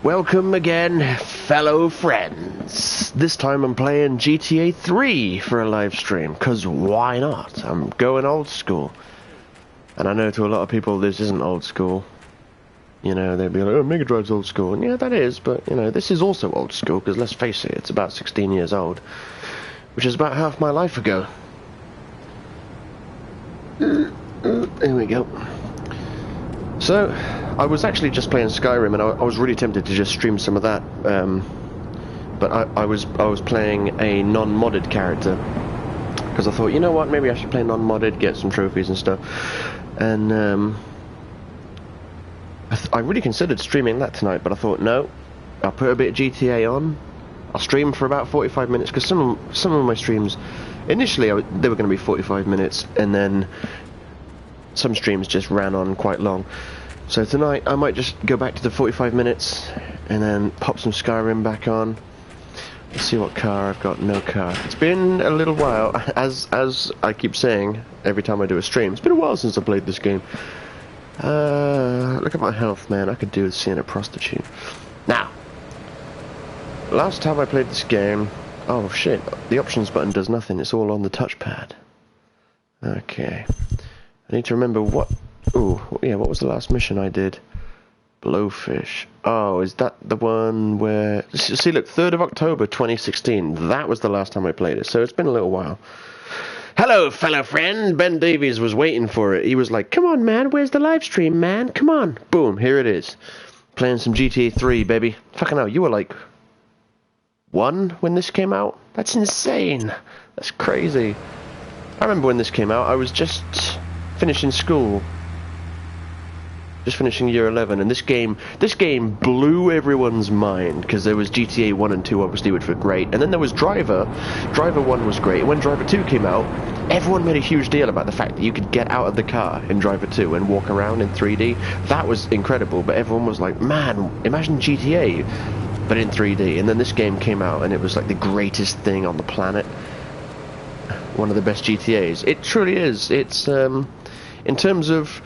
Welcome again, fellow friends. This time I'm playing GTA 3 for a live stream, because why not? I'm going old school. And I know to a lot of people this isn't old school. You know, they'd be like, oh, Mega Drive's old school. And yeah, that is, but, you know, this is also old school, because let's face it, it's about 16 years old. Which is about half my life ago. There we go. So, I was actually just playing Skyrim, and I was really tempted to just stream some of that, but I was playing a non-modded character, because I thought, you know what, maybe I should play non-modded, get some trophies and stuff, and I really considered streaming that tonight, but I thought, no, I'll put a bit of GTA on, I'll stream for about 45 minutes, because some of my streams, initially they were going to be 45 minutes, and then some streams just ran on quite long. So tonight I might just go back to the 45 minutes and then pop some Skyrim back on. Let's see what car I've got. No car. It's been a little while, as I keep saying every time I do a stream. It's been a while since I played this game. Look at my health, man. I could do with seeing a prostitute. Now, last time I played this game... Oh shit, the options button does nothing. It's all on the touchpad. Okay. I need to remember what... Ooh, yeah, what was the last mission I did? Blowfish. Oh, is that the one where... See, look, 3rd of October 2016. That was the last time I played it, so it's been a little while. Hello, fellow friend. Ben Davies was waiting for it. He was like, come on, man, where's the live stream, man? Come on. Boom, here it is. Playing some GTA 3, baby. Fucking hell, you were like... 1 when this came out? That's insane. That's crazy. I remember when this came out, I was just... finishing school, just finishing year 11, and this game blew everyone's mind, because there was GTA 1 and 2 obviously, which were great, and then there was Driver 1 was great, and when Driver 2 came out, everyone made a huge deal about the fact that you could get out of the car in Driver 2 and walk around in 3D. That was incredible, but everyone was like, man, imagine GTA, but in 3D, and then this game came out, and it was like the greatest thing on the planet. One of the best GTAs. It truly is. It's, in terms of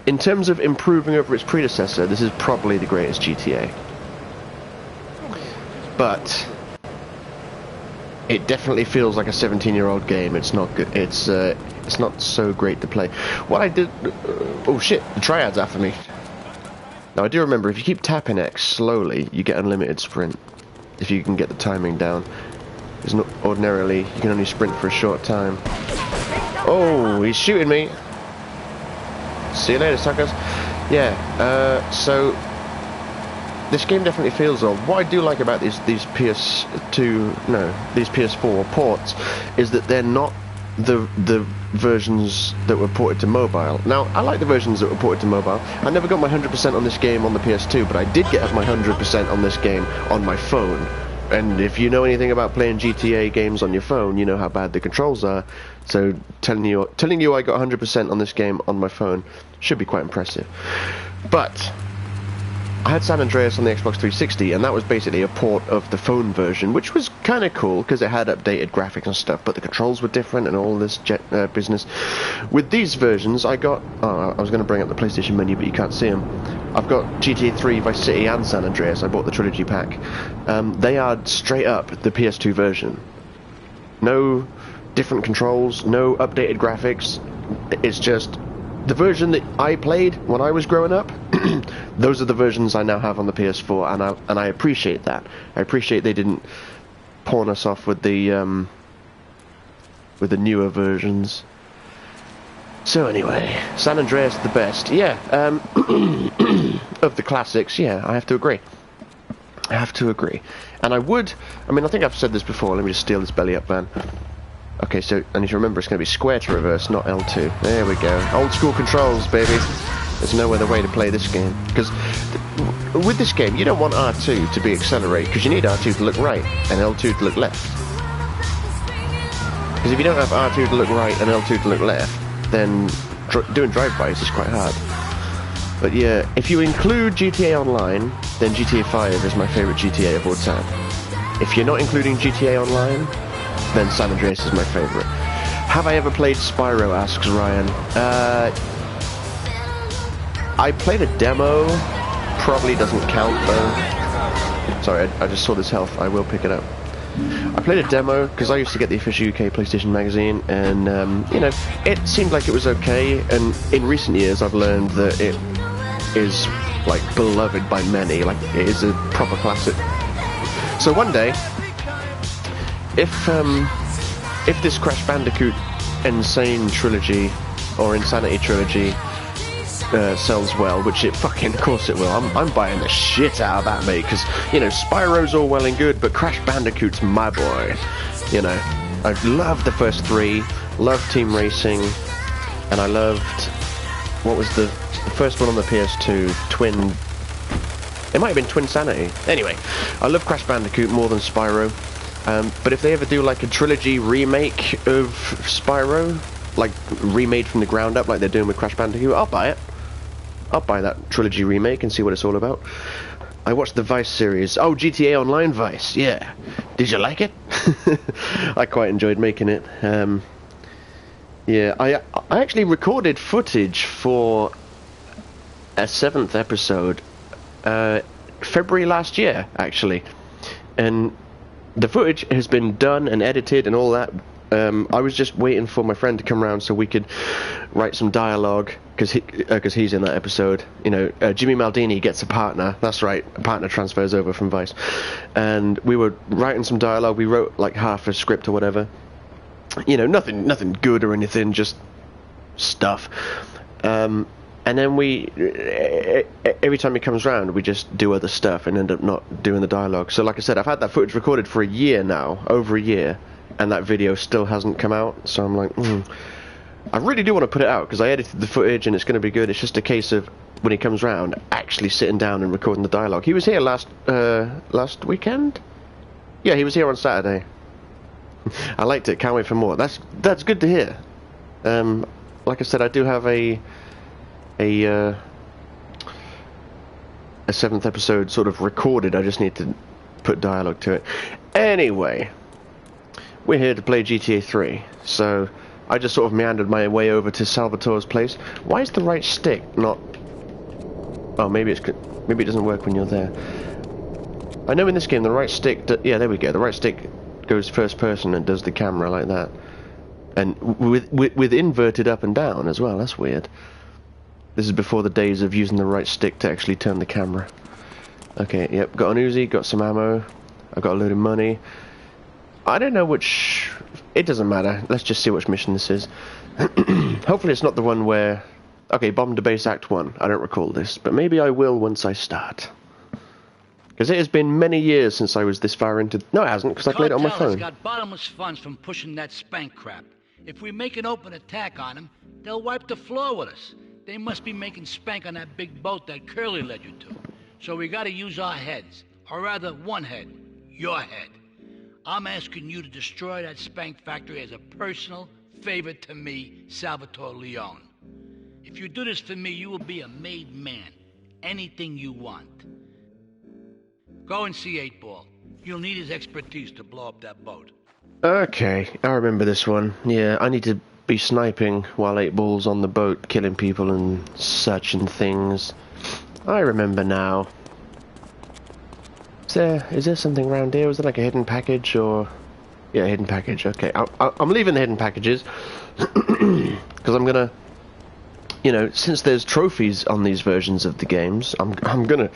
improving over its predecessor, this is probably the greatest GTA. But it definitely feels like a 17-year-old game. It's not good. It's not so great to play. What I did... oh shit, the triad's after me. Now I do remember, if you keep tapping X slowly, you get unlimited sprint. If you can get the timing down. It's not ordinarily, you can only sprint for a short time. Oh, he's shooting me. See you later, suckers. Yeah, so this game definitely feels old. What I do like about these PS4 ports is that they're not the versions that were ported to mobile. Now, I like the versions that were ported to mobile. I never got my 100% on this game on the PS2, but I did get my 100% on this game on my phone. And if you know anything about playing GTA games on your phone, you know how bad the controls are. So telling you I got 100% on this game on my phone should be quite impressive. But I had San Andreas on the Xbox 360, and that was basically a port of the phone version, which was kind of cool because it had updated graphics and stuff, but the controls were different and all this business. With these versions, I got... Oh, I was going to bring up the PlayStation menu, but you can't see them. I've got GTA 3, Vice City, and San Andreas. I bought the trilogy pack. They are straight up the PS2 version. No different controls, no updated graphics. It's just the version that I played when I was growing up. Those are the versions I now have on the PS4, and I appreciate that. I appreciate they didn't pawn us off with the newer versions. So anyway, San Andreas the best. Yeah, of the classics, yeah, I have to agree. I have to agree. And I mean, I think I've said this before. Let me just steal this belly up van. Okay, so I need to remember it's going to be square to reverse, not L2. There we go. Old school controls, baby. There's no other way to play this game. Because with this game, you don't want R2 to be accelerate, because you need R2 to look right and L2 to look left. Because if you don't have R2 to look right and L2 to look left, then doing drive-bys is quite hard. But yeah, if you include GTA Online, then GTA 5 is my favourite GTA of all time. If you're not including GTA Online, then San Andreas is my favourite. Have I ever played Spyro, asks Ryan. I played a demo, probably doesn't count though. Sorry, I just saw this health, I will pick it up. I played a demo because I used to get the official UK PlayStation magazine, and you know, it seemed like it was okay. And in recent years, I've learned that it is like beloved by many. Like it is a proper classic. So one day, if this Crash Bandicoot Insane trilogy or Insanity trilogy sells well, which it fucking, of course it will. I'm buying the shit out of that, mate, because, you know, Spyro's all well and good, but Crash Bandicoot's my boy. You know, I loved the first three, loved Team Racing, and I loved, what was the first one on the PS2, Twin, it might have been Twinsanity. Anyway, I love Crash Bandicoot more than Spyro, but if they ever do like a trilogy remake of Spyro, like remade from the ground up like they're doing with Crash Bandicoot, I'll buy it. I'll buy that trilogy remake and see what it's all about. I watched the Vice series. Oh, GTA Online Vice, yeah. Did you like it? I quite enjoyed making it. Yeah, I actually recorded footage for a 7th episode February last year, actually. And the footage has been done and edited and all that. I was just waiting for my friend to come around so we could write some dialogue, because he's in that episode. You know, Jimmy Maldini gets a partner. That's right, a partner transfers over from Vice, and we were writing some dialogue. We wrote like half a script or whatever. You know, nothing good or anything, just stuff. And then every time he comes round, we just do other stuff and end up not doing the dialogue. So like I said, I've had that footage recorded for a year now, over a year. And that video still hasn't come out, so I'm like, I really do want to put it out, because I edited the footage and it's going to be good. It's just a case of, when he comes round, actually sitting down and recording the dialogue. He was here last weekend? Yeah, he was here on Saturday. I liked it, can't wait for more. That's good to hear. Like I said, I do have a 7th episode sort of recorded. I just need to put dialogue to it. Anyway, we're here to play GTA 3, so I just sort of meandered my way over to Salvatore's place. Why is the right stick not... Oh, maybe it doesn't work when you're there. I know in this game the right stick... Yeah, there we go. The right stick goes first person and does the camera like that. And with inverted up and down as well. That's weird. This is before the days of using the right stick to actually turn the camera. Okay, yep, got an Uzi, got some ammo. I've got a load of money. I don't know which... It doesn't matter. Let's just see which mission this is. Hopefully it's not the one where... Okay, Bomb to Base Act 1. I don't recall this, but maybe I will once I start. Because it has been many years since I was this far into... No, it hasn't, because I played it on my phone. Got bottomless funds from pushing that spank crap. If we make an open attack on them, they'll wipe the floor with us. They must be making spank on that big boat that Curly led you to. So we gotta use our heads. Or rather, one head. Your head. I'm asking you to destroy that spank factory as a personal favor to me, Salvatore Leone. If you do this for me, you will be a made man. Anything you want. Go and see 8-Ball. You'll need his expertise to blow up that boat. Okay, I remember this one. Yeah, I need to be sniping while 8-Ball's on the boat, killing people and such and things. I remember now. Is there something around here? Was there like a hidden package or... Yeah, hidden package. Okay, I'm leaving the hidden packages because I'm gonna, you know, since there's trophies on these versions of the games, I'm gonna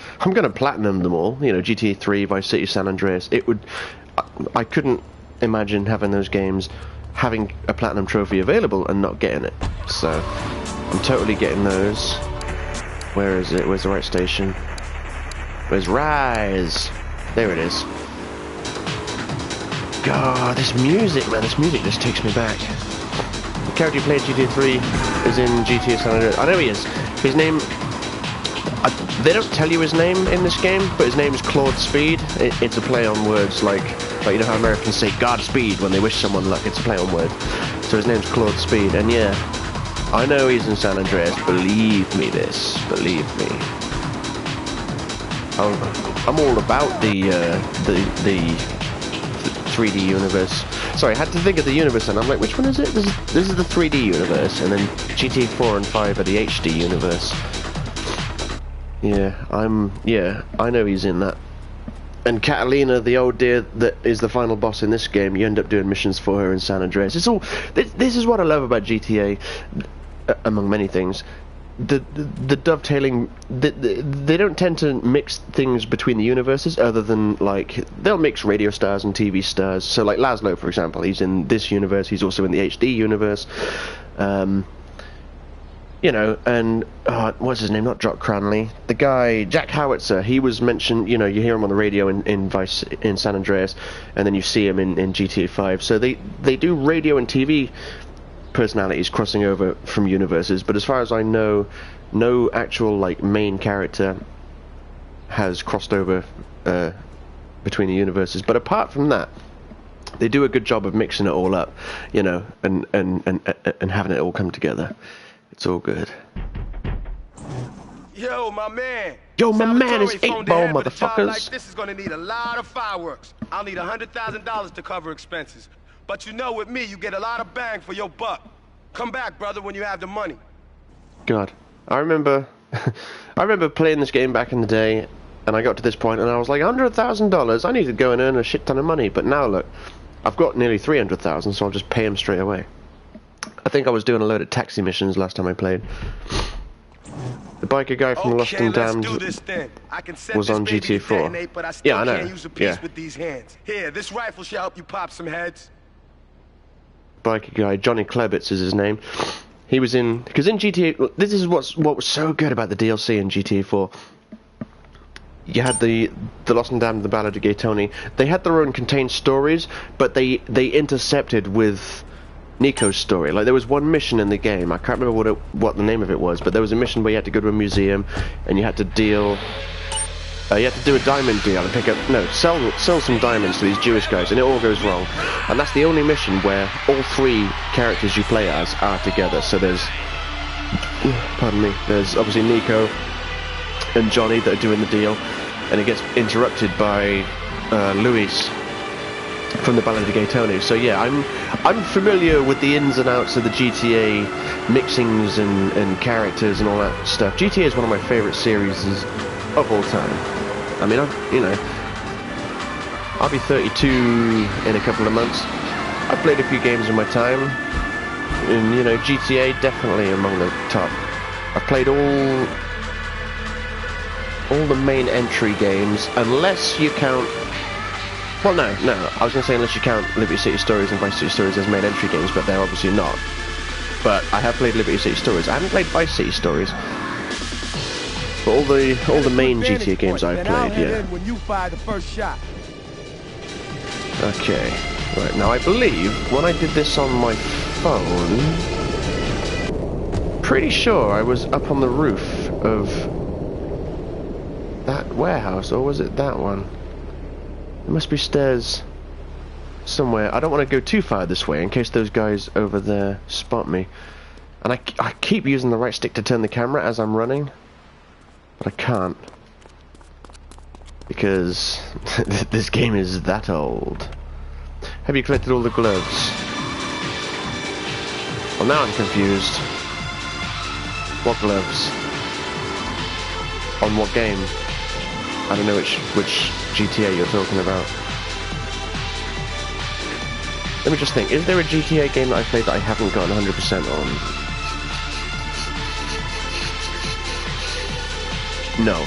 platinum them all. You know, GTA 3, Vice City, San Andreas. I couldn't imagine having those games having a platinum trophy available and not getting it. So I'm totally getting those. Where is it? Where's the right station? Where's Rise? There it is. God, this music, man, this music just takes me back. The character who played GTA 3 is in GTA San Andreas. I know he is. His name... they don't tell you his name in this game, but his name is Claude Speed. It's a play on words like you know how Americans say Godspeed when they wish someone luck. It's a play on word. So his name's Claude Speed, and yeah, I know he's in San Andreas. Believe me, believe me. I'm all about the 3D universe. Sorry, I had to think of the universe, and I'm like, which one is it? This is the 3D universe, and then GTA 4 and 5 are the HD universe. Yeah, I know he's in that. And Catalina, the old dear that is the final boss in this game, you end up doing missions for her in San Andreas. It's all. This is what I love about GTA, among many things. The dovetailing. They don't tend to mix things between the universes, other than like they'll mix radio stars and TV stars. So like Laszlo, for example, he's in this universe. He's also in the HD universe. You know, and what's his name? Not Jock Cranley. The guy, Jack Howitzer. He was mentioned. You know, you hear him on the radio in San Andreas, and then you see him in GTA 5. So they do radio and TV personalities crossing over from universes. But as far as I know, no actual like main character has crossed over between the universes. But apart from that, they do a good job of mixing it all up. You know, and having it all come together. It's all good. Yo, my man. Yo, my man is 8-Ball, motherfuckers. Like this is gonna need a lot of fireworks. I'll need $100,000 to cover expenses. But you know, with me, you get a lot of bang for your buck. Come back, brother, when you have the money. God, I remember playing this game back in the day, and I got to this point, and I was like, $100,000. I need to go and earn a shit ton of money. But now look, I've got nearly 300,000, so I'll just pay him straight away. I think I was doing a load of taxi missions last time I played. The biker guy from Lost and Damned was on GTA 4. Yeah, I know. Yeah. With these hands. Here, this rifle should help you pop some heads. Biker guy, Johnny Klebitz is his name. He was in... Because in GTA... This is what was so good about the DLC in GTA 4. You had the Lost and Damned, the Ballad of Gay Tony. They had their own contained stories, but they intercepted with Nico's story. Like, there was one mission in the game, I can't remember what the name of it was, but there was a mission where you had to go to a museum and you had to deal... you had to do a diamond deal and pick up... No, sell some diamonds to these Jewish guys, and it all goes wrong. And that's the only mission where all three characters you play as are together. So there's... Pardon me. There's obviously Nico and Johnny that are doing the deal, and it gets interrupted by Luis from the Ballad of Gay Tony. So yeah, I'm familiar with the ins and outs of the GTA mixings and characters and all that stuff. GTA is one of my favourite series of all time. I mean, I'll be 32 in a couple of months. I've played a few games in my time, and you know, GTA definitely among the top. I've played all the main entry games, unless you count... Well, no, I was going to say unless you count Liberty City Stories and Vice City Stories as main entry games, but they're obviously not. But I have played Liberty City Stories. I haven't played Vice City Stories. But all the main GTA games I've played, yeah. When you fire the first shot. Okay, right, now I believe when I did this on my phone... Pretty sure I was up on the roof of that warehouse, or was it that one? There must be stairs somewhere. I don't want to go too far this way in case those guys over there spot me. And I keep using the right stick to turn the camera as I'm running, but I can't. Because this game is that old. Have you collected all the gloves? Well, now I'm confused. What gloves? On what game? I don't know which GTA you're talking about. Let me just think, is there a GTA game that I played that I haven't gotten 100% on? No,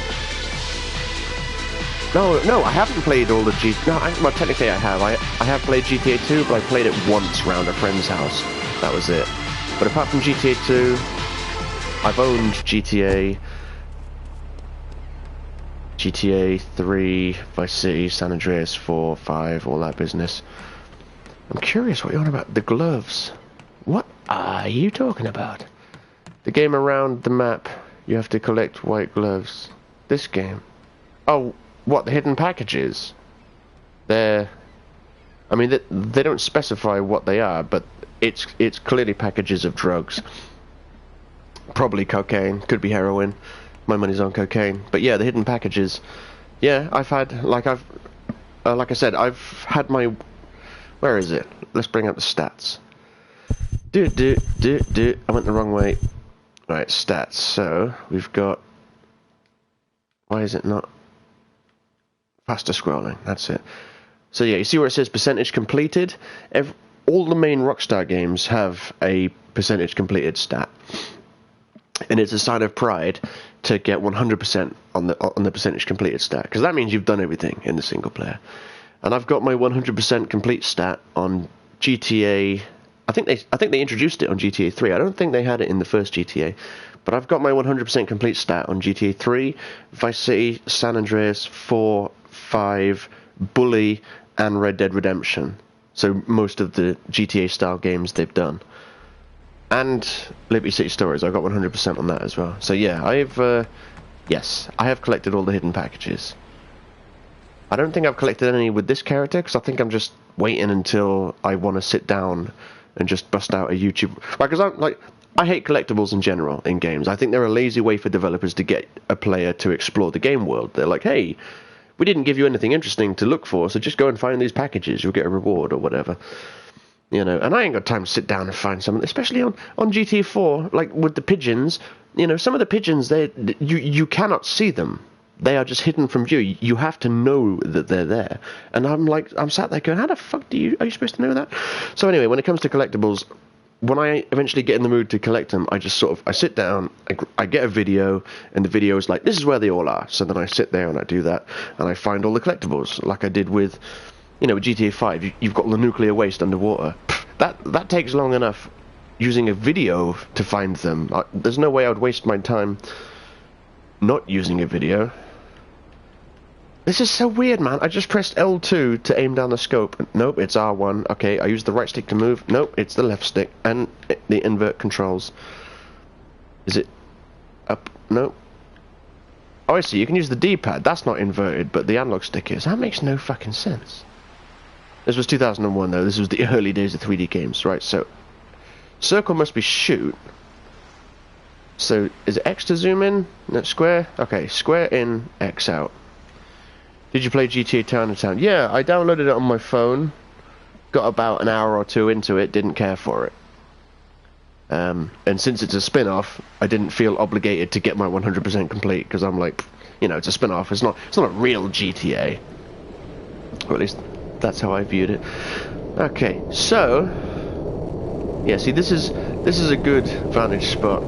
I haven't played all the well, technically I have. I have played GTA 2, but I played it once round a friend's house. That was it. But apart from GTA 2, I've owned GTA 3, Vice City, San Andreas 4, 5, all that business. I'm curious what you're on about. The gloves. What are you talking about? The game around the map, you have to collect white gloves. This game. Oh, what, the hidden packages? I mean, they don't specify what they are, but it's clearly packages of drugs. Probably cocaine. Could be heroin. My money's on cocaine. But yeah, the hidden packages. Yeah, I've had, like I said, I've had my... Where is it? Let's bring up the stats. I went the wrong way. Right, stats. So, we've got... Why is it not... Faster scrolling, that's it. So yeah, you see where it says percentage completed? All the main Rockstar games have a percentage completed stat. And it's a sign of pride to get 100% on the percentage completed stat, because that means you've done everything in the single player. And I've got my 100% complete stat on GTA. I think they introduced it on GTA 3. I don't think they had it in the first GTA, but I've got my 100% complete stat on GTA 3, Vice City, San Andreas, 4, 5, Bully, and Red Dead Redemption. So most of the GTA style games they've done. And Liberty City Stories, I got 100% on that as well. So yeah, yes, I have collected all the hidden packages. I don't think I've collected any with this character, because I think I'm just waiting until I want to sit down and just bust out a YouTube... Because I hate collectibles in general in games. I think they're a lazy way for developers to get a player to explore the game world. They're like, hey, we didn't give you anything interesting to look for, so just go and find these packages. You'll get a reward or whatever. You know, and I ain't got time to sit down and find something, especially on GTA 4, like with the pigeons. You know, some of the pigeons, you cannot see them. They are just hidden from view. You have to know that they're there. And I'm sat there going, how the fuck are you supposed to know that? So anyway, when it comes to collectibles, when I eventually get in the mood to collect them, I sit down, I get a video, and the video is like, this is where they all are. So then I sit there and I do that, and I find all the collectibles, like I did with, you know, with GTA 5. You've got the nuclear waste underwater. That takes long enough using a video to find them. There's no way I would waste my time not using a video. This is so weird, man. I just pressed L2 to aim down the scope. Nope, it's R1. Okay, I used the right stick to move. Nope, it's the left stick. And the invert controls. Is it up? Nope. Oh, I see. You can use the D-pad. That's not inverted, but the analog stick is. That makes no fucking sense. This was 2001, though. This was the early days of 3D games, right? So, circle must be shoot. So, is it X to zoom in? No, square? Okay, square in, X out. Did you play GTA Chinatown? Yeah, I downloaded it on my phone. Got about an hour or two into it, didn't care for it. And since it's a spin-off, I didn't feel obligated to get my 100% complete, because I'm like, you know, it's a spin-off. It's not a real GTA. Or at least that's how I viewed it. Okay, so yeah, see, this is a good vantage spot.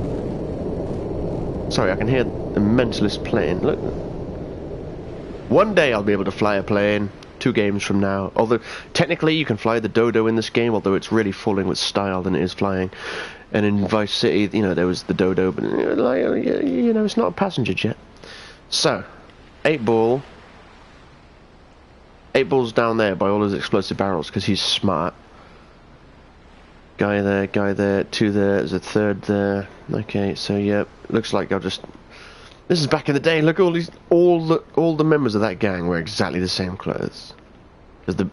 Sorry, I can hear the Mentalist playing. Look. One day I'll be able to fly a plane, 2 games from now. Although, technically you can fly the Dodo in this game, although it's really falling with style than it is flying. And in Vice City, you know, there was the Dodo, but, you know, it's not a passenger jet. So, 8-ball. 8-ball's down there by all his explosive barrels, because he's smart. Guy there, 2 there, there's a 3rd there. Okay, so yeah, looks like I'll just... This is back in the day. Look, all the members of that gang wear exactly the same clothes. Because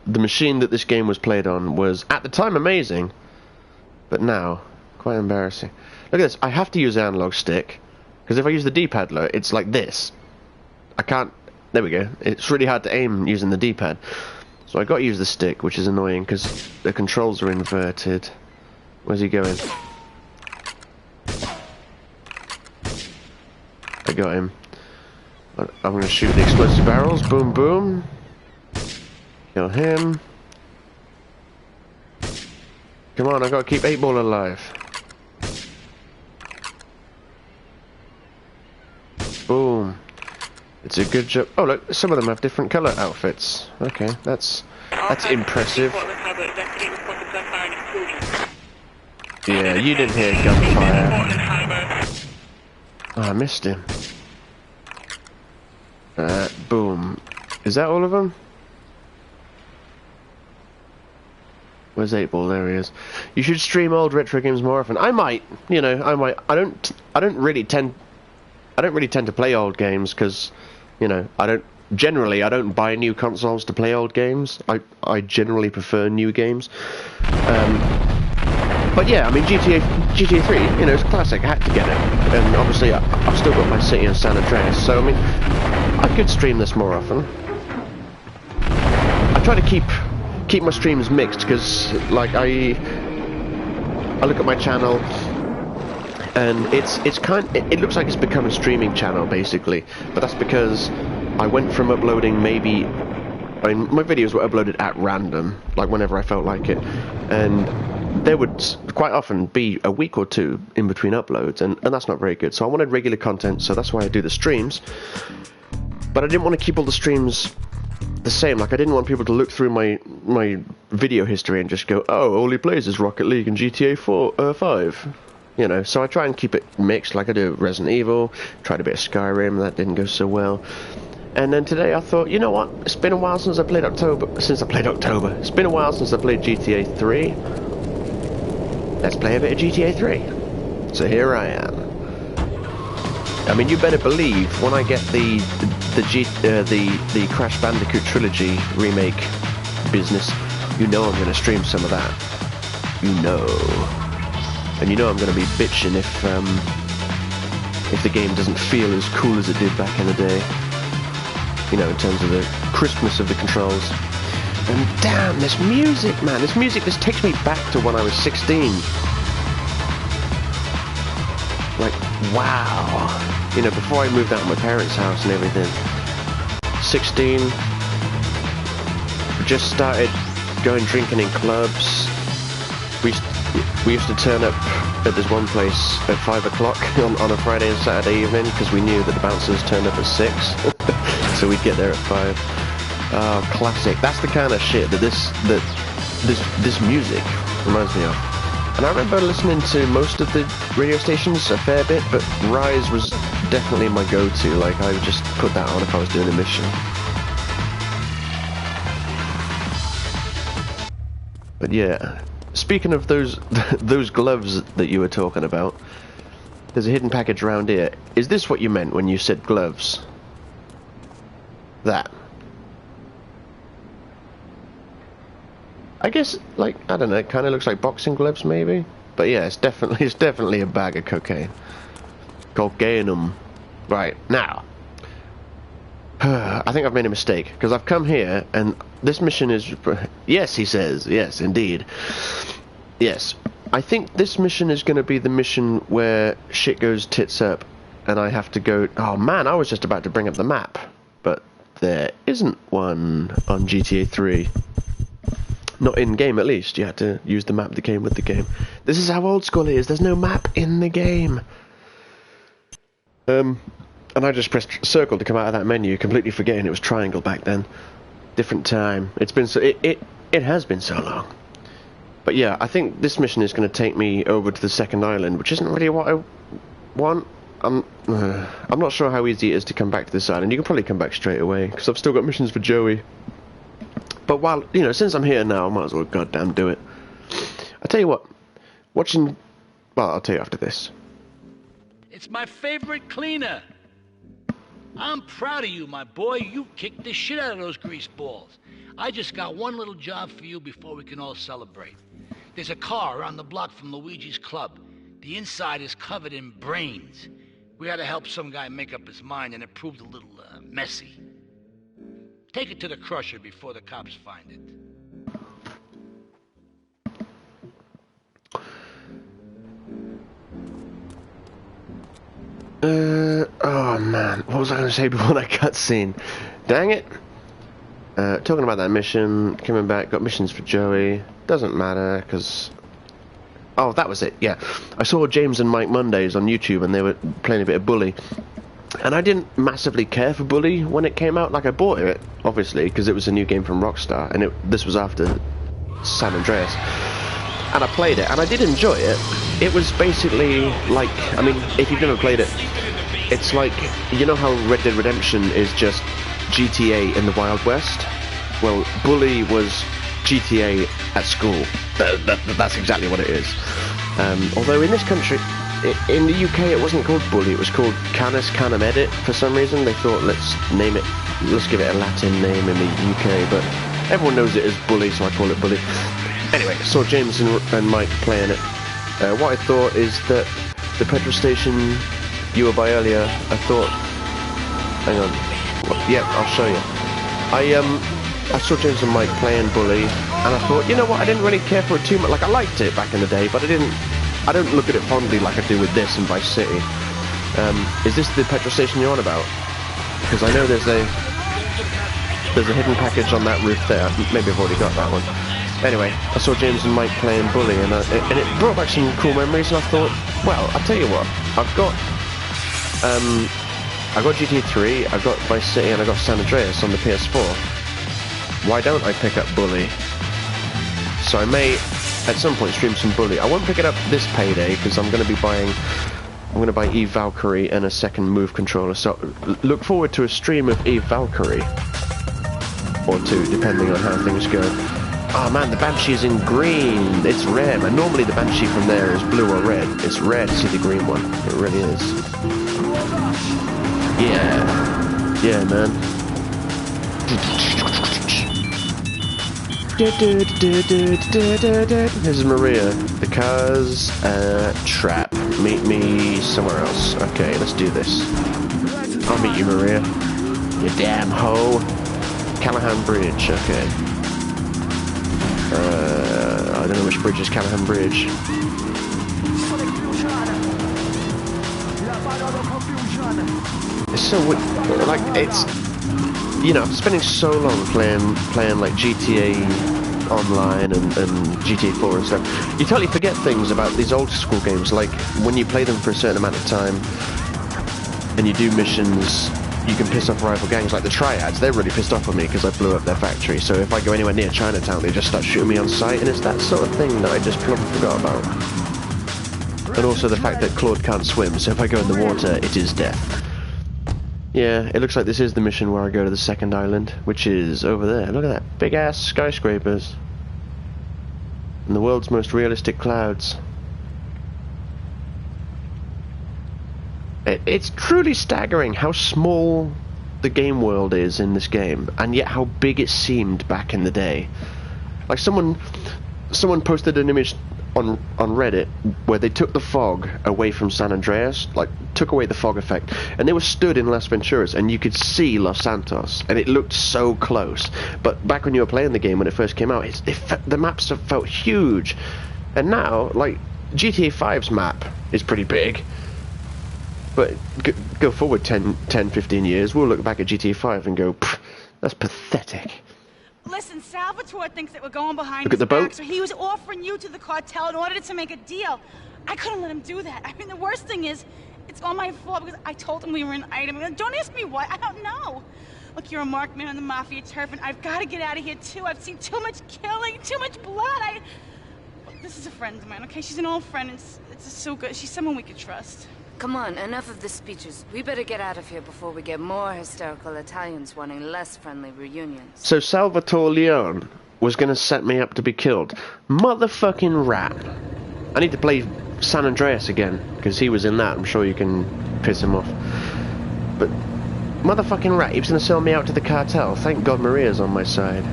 the machine that this game was played on was at the time amazing, but now quite embarrassing. Look at this. I have to use the analog stick because if I use the D-pad, look, it's like this. I can't. There we go. It's really hard to aim using the D-pad, so I got to use the stick, which is annoying because the controls are inverted. Where's he going? I got him. I'm going to shoot the explosive barrels. Boom, boom. Kill him. Come on, I've got to keep 8-ball alive. Boom. It's a good job. Oh, look, some of them have different colour outfits. Okay, that's impressive. Yeah, you didn't hear gunfire. Oh, I missed him. Boom. Is that all of them? Where's 8-ball? There he is. You should stream old retro games more often. I might, you know, I might. I don't really tend to play old games because, you know, I don't buy new consoles to play old games. I generally prefer new games. But But yeah, I mean, GTA 3, you know, it's classic. I had to get it. And obviously, I've still got my city in San Andreas, so I mean, I could stream this more often. I try to keep my streams mixed, because, like, I look at my channel, and it looks like it's become a streaming channel, basically. But that's because I went from uploading maybe... I mean, my videos were uploaded at random, like whenever I felt like it, and there would quite often be a week or two in between uploads, and that's not very good. So I wanted regular content, so that's why I do the streams. But I didn't want to keep all the streams the same. Like, I didn't want people to look through my video history and just go, oh, all he plays is Rocket League and GTA 5. You know, so I try and keep it mixed, like I do Resident Evil, tried a bit of Skyrim, that didn't go so well. And then today I thought, you know what, it's been a while since I played October. It's been a while since I played GTA 3. Let's play a bit of GTA 3. So here I am. I mean, you better believe when I get the Crash Bandicoot Trilogy remake business, you know I'm going to stream some of that. You know. And you know I'm going to be bitching if the game doesn't feel as cool as it did back in the day. You know, in terms of the crispness of the controls. And damn, this music, man, this takes me back to when I was 16. Like, wow. You know, before I moved out of my parents' house and everything. 16. Just started going drinking in clubs. We used to turn up at this one place at 5 o'clock on a Friday and Saturday evening, because we knew that the bouncers turned up at 6. So we'd get there at 5. Oh, classic. That's the kind of shit that this music reminds me of. And I remember listening to most of the radio stations a fair bit, but Rise was definitely my go-to. Like, I would just put that on if I was doing a mission. But yeah, speaking of those gloves that you were talking about, there's a hidden package around here. Is this what you meant when you said gloves? That. I guess, like, I don't know, it kind of looks like boxing gloves, maybe? But yeah, it's definitely a bag of cocaine. Cocainum. Right, now. I think I've made a mistake, because I've come here, and this mission is... Yes, he says. Yes, indeed. Yes. I think this mission is going to be the mission where shit goes tits up, and I have to go... Oh, man, I was just about to bring up the map. But there isn't one on GTA 3. Not in-game, at least. You had to use the map that came with the game. This is how old school it is. There's no map in the game. And I just pressed circle to come out of that menu, completely forgetting it was triangle back then. Different time. It's been so... It has been so long. But yeah, I think this mission is going to take me over to the second island, which isn't really what I want. I'm not sure how easy it is to come back to this island. You can probably come back straight away, because I've still got missions for Joey. But while, you know, since I'm here now, I might as well goddamn do it. I'll tell you what, watching... Well, I'll tell you after this. It's my favorite cleaner. I'm proud of you, my boy. You kicked the shit out of those grease balls. I just got one little job for you before we can all celebrate. There's a car around the block from Luigi's club. The inside is covered in brains. We had to help some guy make up his mind, and it proved a little messy. Take it to the crusher before the cops find it. Oh man, what was I going to say before that cutscene? Dang it! Talking about that mission, coming back, got missions for Joey. Doesn't matter, because... Oh, that was it, yeah. I saw James and Mike Mondays on YouTube, and they were playing a bit of Bully. And I didn't massively care for Bully when it came out. Like, I bought it, obviously, because it was a new game from Rockstar, and this was after San Andreas. And I played it, and I did enjoy it. It was basically like, I mean, if you've never played it, it's like, you know how Red Dead Redemption is just GTA in the Wild West? Well, Bully was GTA at school. That's exactly what it is. Although in this country, in the UK, it wasn't called Bully, it was called Canis Canem Edit. For some reason, they thought, let's give it a Latin name in the UK, but everyone knows it as Bully, so I call it Bully. Anyway, saw James and Mike playing it, What I thought is that the petrol station you were by earlier, I thought... Hang on. Yep, I'll show you. I saw James and Mike playing Bully, and I thought, you know what, I didn't really care for it too much. Like, I liked it back in the day, but I don't look at it fondly like I do with this in Vice City. Is this the petrol station you're on about? Because I know there's a hidden package on that roof there. Maybe I've already got that one. Anyway, I saw James and Mike playing Bully, and it brought back some cool memories, and I thought, well, I'll tell you what, I've got GTA 3, I've got Vice City, and I've got San Andreas on the PS4. Why don't I pick up Bully? So I may, at some point, stream some Bully. I won't pick it up this payday, because I'm going to be buying... I'm going to buy Eve Valkyrie and a second Move controller, so look forward to a stream of Eve Valkyrie. Or two, depending on how things go. Oh man, the Banshee is in green. It's rare, man. Normally the Banshee from there is blue or red. It's rare to see the green one. It really is. Yeah. Yeah, man. This is Maria. The car's trap. Meet me somewhere else. Okay, let's do this. I'll meet you, Maria. You damn hoe. Callahan Bridge, okay. I don't know which bridge is Callahan Bridge. It's so weird. Like, it's... You know, spending so long playing like GTA Online and GTA 4 and stuff, you totally forget things about these old school games, like when you play them for a certain amount of time and you do missions, you can piss off rival gangs like the Triads. They're really pissed off with me because I blew up their factory, so if I go anywhere near Chinatown they just start shooting me on sight, and it's that sort of thing that I just plumb forgot about. And also the fact that Claude can't swim, so if I go in the water it is death. Yeah, it looks like this is the mission where I go to the second island, which is over there. Look at that, big ass skyscrapers. And the world's most realistic clouds. It's truly staggering how small the game world is in this game, and yet how big it seemed back in the day. Like someone posted an image on Reddit where they took the fog away from San Andreas, like took away the fog effect, and they were stood in Las Venturas and you could see Los Santos and it looked so close. But back when you were playing the game, when it first came out, the maps have felt huge, and now like GTA 5's map is pretty big, but go forward 10-15 years, we'll look back at GTA 5 and go, that's pathetic. Listen, Salvatore thinks that we're going behind Look at his the boat. back, so he was offering you to the cartel in order to make a deal. I couldn't let him do that. I mean, the worst thing is, it's all my fault because I told him we were an item. Don't ask me why, I don't know. Look, you're a marked man on the Mafia turf, and I've got to get out of here, too. I've seen too much killing, too much blood. This is a friend of mine, okay? She's an old friend. It's so good. She's someone we could trust. Come on, enough of the speeches. We better get out of here before we get more hysterical Italians wanting less friendly reunions. So Salvatore Leone was going to set me up to be killed. Motherfucking rat. I need to play San Andreas again, because he was in that. I'm sure you can piss him off. But motherfucking rat, he was going to sell me out to the cartel. Thank God Maria's on my side.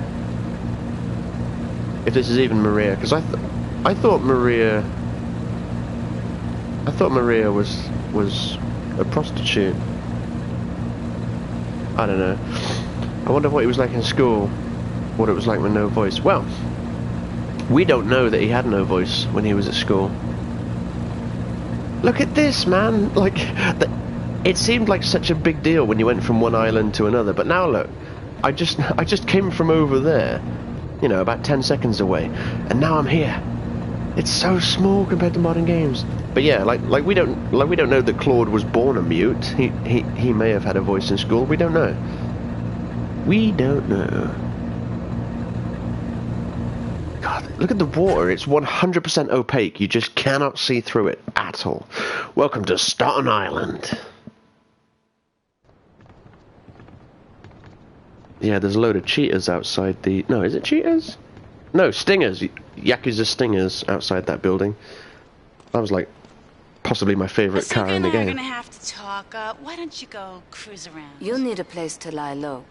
If this is even Maria, because I thought Maria was a prostitute. I don't know. I wonder what he was like in school. What it was like with no voice. Well, we don't know that he had no voice when he was at school. Look at this, man. Like, it seemed like such a big deal when you went from one island to another, but now look, I just came from over there, you know, about 10 seconds away, and now I'm here. It's so small compared to modern games. But yeah, like we don't know that Claude was born a mute. He may have had a voice in school. We don't know. We don't know. God, look at the water. It's 100% opaque. You just cannot see through it at all. Welcome to Staten Island. Yeah, there's a load of cheetahs outside the... No, is it cheetahs? No, stingers. Yakuza stingers outside that building. That was like possibly my favorite car in the game. We're gonna have to talk. Why don't you go cruise around? You'll need a place to lie low.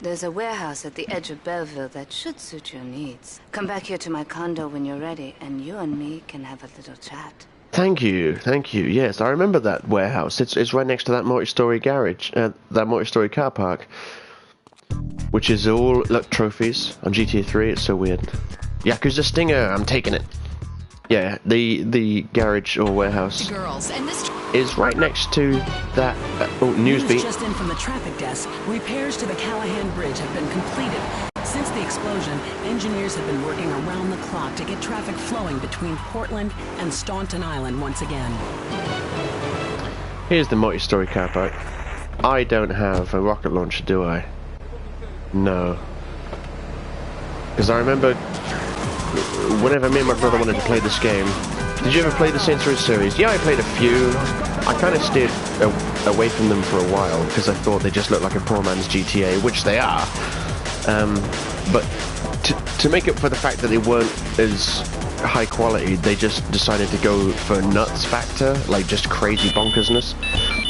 There's a warehouse at the edge of Belleville that should suit your needs. Come back here to my condo when you're ready, and you and me can have a little chat. Thank you. Yes, I remember that warehouse. It's right next to that multi-story garage, that multi-story car park, which is all like trophies on GTA 3. It's so weird. Yakuza Stinger, I'm taking it. Yeah, the garage or warehouse Girls, and this is right next to that Newsbeat. just in from the traffic desk. Repairs to the Callahan Bridge have been completed. Since the explosion, engineers have been working around the clock to get traffic flowing between Portland and Staunton Island once again. Here's the multi-story car park. I don't have a rocket launcher, do I? No. Because I remember whenever me and my brother wanted to play this game. Did you ever play the Saints Row series? Yeah, I played a few. I kind of steered away from them for a while because I thought they just looked like a poor man's GTA, which they are. But to make up for the fact that they weren't as high quality, they just decided to go for nuts factor, like just crazy bonkersness.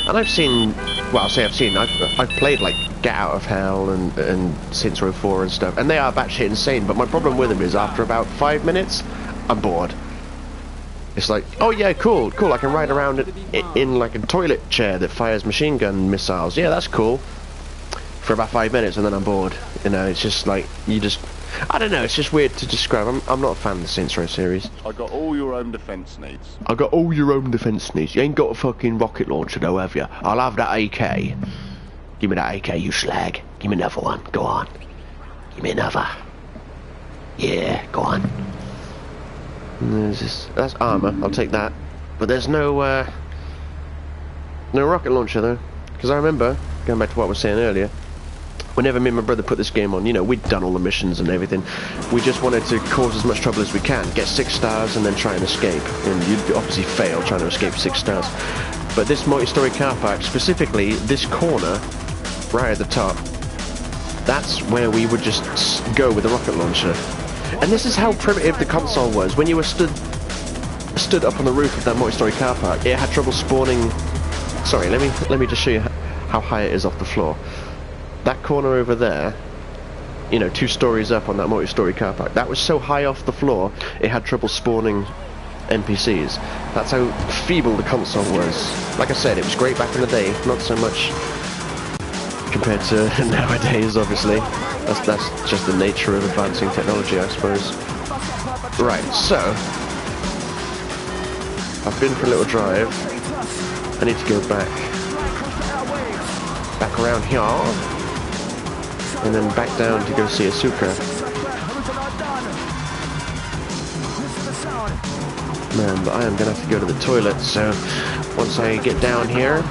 And I've seen, well, I've played like Get Out of Hell and Saints Row 4 and stuff, and they are batshit insane, but my problem with them is after about 5 minutes, I'm bored. It's like, oh yeah, cool, I can ride around in like a toilet chair that fires machine gun missiles. Yeah, that's cool. For about 5 minutes, and then I'm bored. You know, it's just like, I don't know, it's just weird to describe. I'm not a fan of the Saints Row series. I got all your own defence needs. I got all your own defence needs. You ain't got a fucking rocket launcher though, have you? I'll have that AK. Give me that AK, you slag. Give me another one. Go on. Give me another. Yeah, go on. And there's this. That's armour. I'll take that. But there's no rocket launcher though. Because I remember, going back to what I was saying earlier, whenever me and my brother put this game on, you know, we'd done all the missions and everything. We just wanted to cause as much trouble as we can, get 6 stars and then try and escape. And you'd obviously fail trying to escape 6 stars. But this multi-story car park, specifically this corner, right at the top, that's where we would just go with the rocket launcher. And this is how primitive the console was. When you were stood up on the roof of that multi-story car park, it had trouble spawning. Sorry, let me just show you how high it is off the floor. That corner over there, you know, 2 stories up on that multi-story car park, that was so high off the floor, it had trouble spawning NPCs. That's how feeble the console was. Like I said, it was great back in the day, not so much compared to nowadays, obviously. That's just the nature of advancing technology, I suppose. Right, so I've been for a little drive. I need to go back around here, and then back down to go see Asuka. Man, but I am gonna have to go to the toilet, so once I get down here.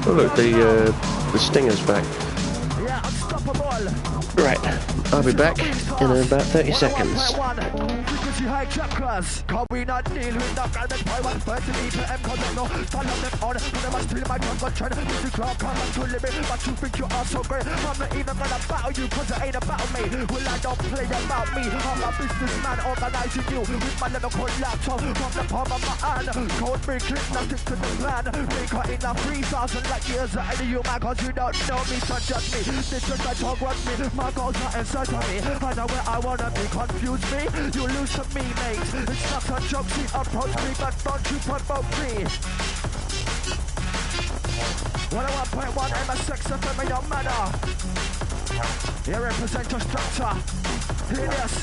Oh look, the Stinger's back. Right, I'll be back in about 30 seconds. My goals are inside of me. I know where I wanna be. Confuse me, you lose to me, mate. It's not a joke, see, approach me, but don't you provoke me. 101.1 MS6 FM in your manner. You represent your structure. Hear this.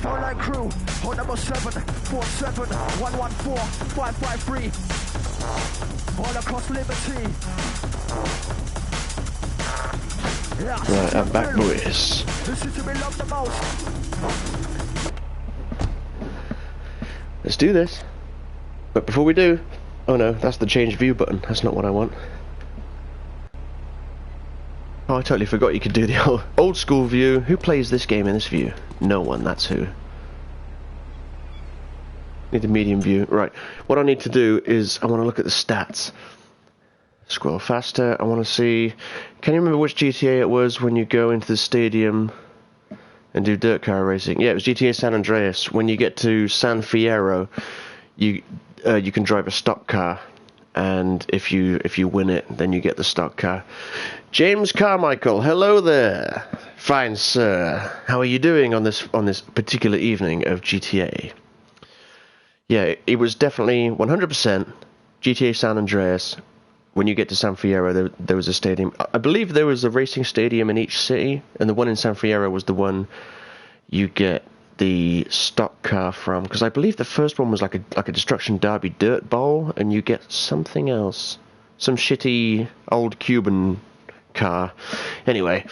Phone line crew, phone number 747 114 553. All across Liberty. Right, I'm back, boys. Let's do this. But before we do... Oh no, that's the change view button. That's not what I want. Oh, I totally forgot you could do the old school view. Who plays this game in this view? No one, that's who. Need the medium view. Right, what I need to do is I want to look at the stats. Scroll faster. I want to see... Can you remember which GTA it was when you go into the stadium and do dirt car racing? Yeah, it was GTA San Andreas. When you get to San Fierro, you can drive a stock car, and if you win it, then you get the stock car. James Carmichael, hello there, fine sir. How are you doing on this particular evening of GTA? Yeah, it was definitely 100% GTA San Andreas. When you get to San Fierro, there was a stadium. I believe there was a racing stadium in each city, and the one in San Fierro was the one you get the stock car from. Because I believe the first one was like a Destruction Derby dirt bowl, and you get something else, some shitty old Cuban car. Anyway,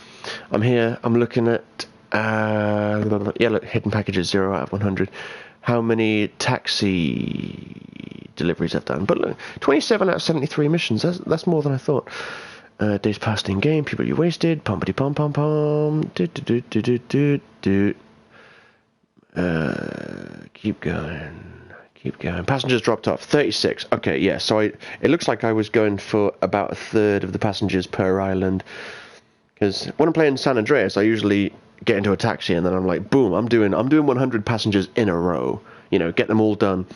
I'm here. I'm looking at look, hidden packages 0 out of 100. How many taxi deliveries I've done? But look, 27 out of 73 missions. That's more than I thought. Days passed in game. People you wasted. Pumpity pom pom pom. Keep going. Passengers dropped off. 36. Okay, yeah. So it looks like I was going for about a third of the passengers per island. Because when I'm playing San Andreas, I usually get into a taxi and then I'm like, boom, I'm doing 100 passengers in a row. You know, get them all done.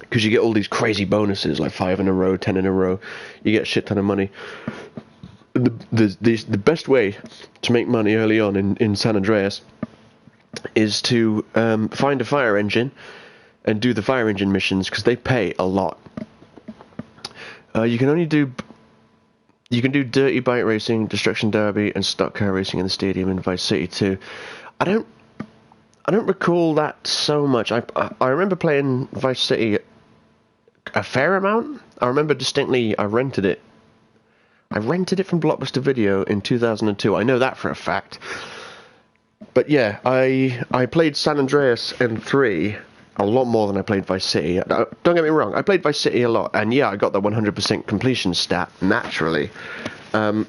Because you get all these crazy bonuses, like 5 in a row, 10 in a row. You get a shit ton of money. The best way to make money early on in San Andreas is to find a fire engine and do the fire engine missions, because they pay a lot. You can do dirty bike racing, destruction derby, and stock car racing in the stadium in Vice City too. I don't recall that so much. I remember playing Vice City a fair amount. I remember distinctly I rented it. I rented it from Blockbuster Video in 2002. I know that for a fact. But yeah, I played San Andreas and 3 a lot more than I played Vice City. Don't get me wrong, I played Vice City a lot, and yeah, I got the 100% completion stat, naturally. But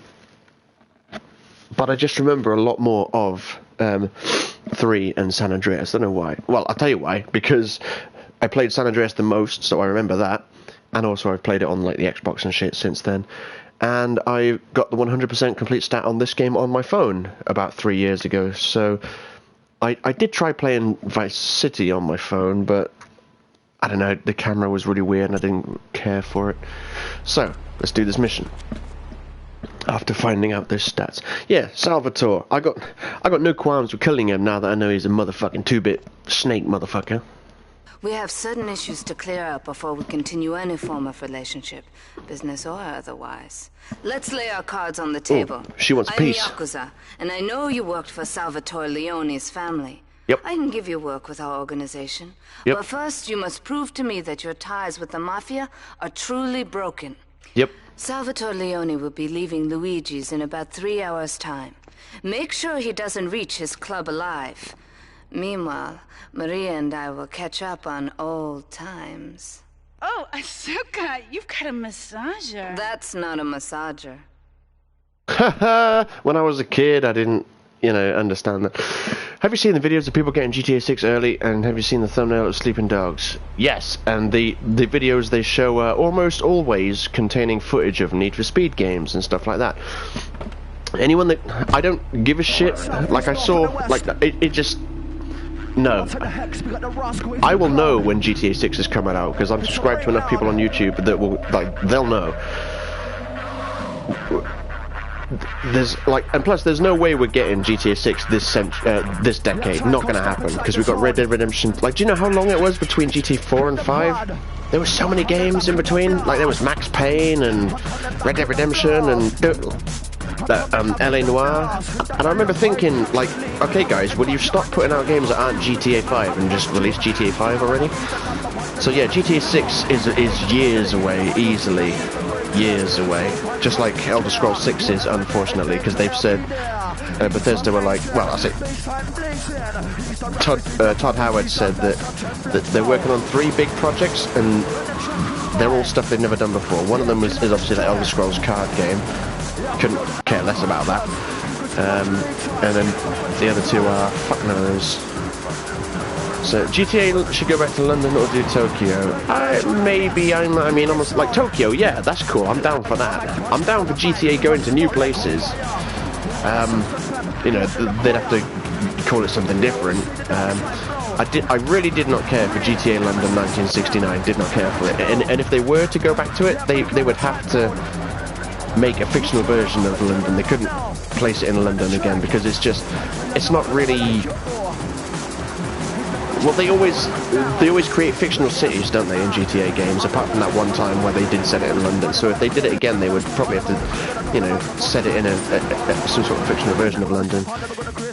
I just remember a lot more of 3 and San Andreas. I don't know why. Well, I'll tell you why. Because I played San Andreas the most, so I remember that. And also I've played it on like the Xbox and shit since then. And I got the 100% complete stat on this game on my phone about 3 years ago. So I did try playing Vice City on my phone, but I don't know, the camera was really weird and I didn't care for it. So, let's do this mission. After finding out those stats. Yeah, Salvatore. I got no qualms with killing him now that I know he's a motherfucking 2-bit snake motherfucker. We have certain issues to clear up before we continue any form of relationship, business or otherwise. Let's lay our cards on the table. Ooh, she wants peace. I'm Yakuza, and I know you worked for Salvatore Leone's family. Yep. I can give you work with our organization. Yep. But first, you must prove to me that your ties with the Mafia are truly broken. Yep. Salvatore Leone will be leaving Luigi's in about 3 hours' time. Make sure he doesn't reach his club alive. Meanwhile, Maria and I will catch up on old times. Oh, Asuka, you've got a massager. That's not a massager. When I was a kid, I didn't, understand that. Have you seen the videos of people getting GTA 6 early, and have you seen the thumbnail of Sleeping Dogs? Yes, and the videos they show are almost always containing footage of Need for Speed games and stuff like that. Anyone that... I don't give a shit. Like, I saw... Like, it just... No. I will know when GTA 6 is coming out, because I'm subscribed to enough people on YouTube that will... Like, they'll know. There's like, and plus there's no way we're getting GTA 6 this decade. Not gonna happen, because we've got Red Dead Redemption. Like, do you know how long it was between GTA 4 and 5? There were so many games in between. Like, there was Max Payne and Red Dead Redemption and LA Noire. And I remember thinking, like, okay guys, will you stop putting out games that aren't GTA 5 and just release GTA 5 already? So yeah, GTA 6 is years away, easily. Years away, just like Elder Scrolls 6 is, unfortunately, because they've said Bethesda were like, well, I say Todd Howard said that they're working on 3 big projects, and they're all stuff they've never done before. One of them is obviously the Elder Scrolls card game. Couldn't care less about that. And then the other 2 are fuck knows. So GTA should go back to London or do Tokyo. I mean, almost like Tokyo. Yeah, that's cool. I'm down for that. I'm down for GTA going to new places. They'd have to call it something different. I really did not care for GTA London 1969. Did not care for it. And if they were to go back to it, they would have to make a fictional version of London. They couldn't place it in London again because it's not really. Well, they always create fictional cities, don't they, in GTA games? Apart from that one time where they did set it in London. So if they did it again, they would probably have to, you know, set it in some sort of fictional version of London.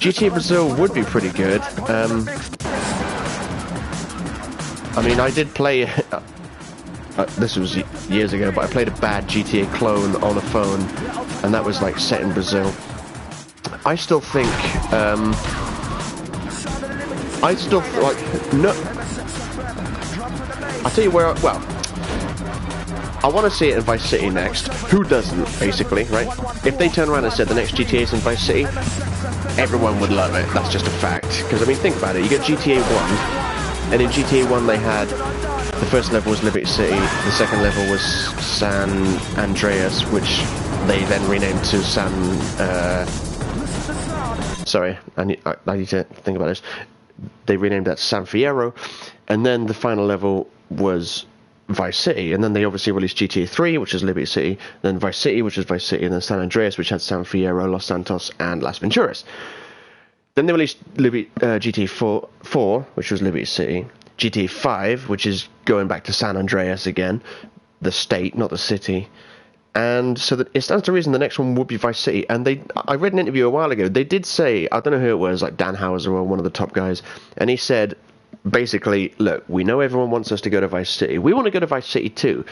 GTA Brazil would be pretty good. I mean, I did play. This was years ago, but I played a bad GTA clone on a phone, and that was like set in Brazil. I still think. No. I'll tell you where. Well, I want to see it in Vice City next. Who doesn't, basically, right? If they turn around and said the next GTA is in Vice City, everyone would love it. That's just a fact. Because I mean, think about it. You get GTA 1, and in GTA 1 they had the first level was Liberty City, the second level was San Andreas, which they then renamed to San. Sorry, I need to think about this. They renamed that San Fierro, and then the final level was Vice City, and then they obviously released GTA 3, which is Liberty City, then Vice City, which is Vice City, and then San Andreas, which had San Fierro, Los Santos, and Las Venturas. Then they released GTA 4, which was Liberty City, GTA 5, which is going back to San Andreas again, the state, not the city. And so that it stands to reason the next one would be Vice City. And I read an interview a while ago. They did say, I don't know who it was, like Dan Houser or one of the top guys, and he said, basically, look, we know everyone wants us to go to Vice City. We want to go to Vice City too.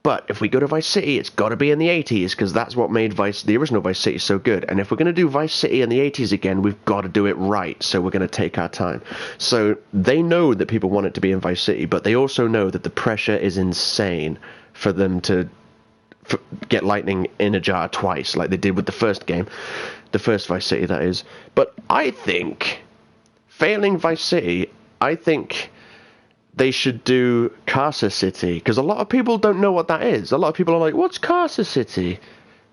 But if we go to Vice City, it's got to be in the 80s, because that's what made the original Vice City so good. And if we're going to do Vice City in the 80s again, we've got to do it right. So we're going to take our time. So they know that people want it to be in Vice City, but they also know that the pressure is insane for them to get lightning in a jar twice, like they did with the first game, the first Vice City, that is. But I think, failing Vice City, I think they should do Casa City, because a lot of people don't know what that is. A lot of people are like, what's Casa City?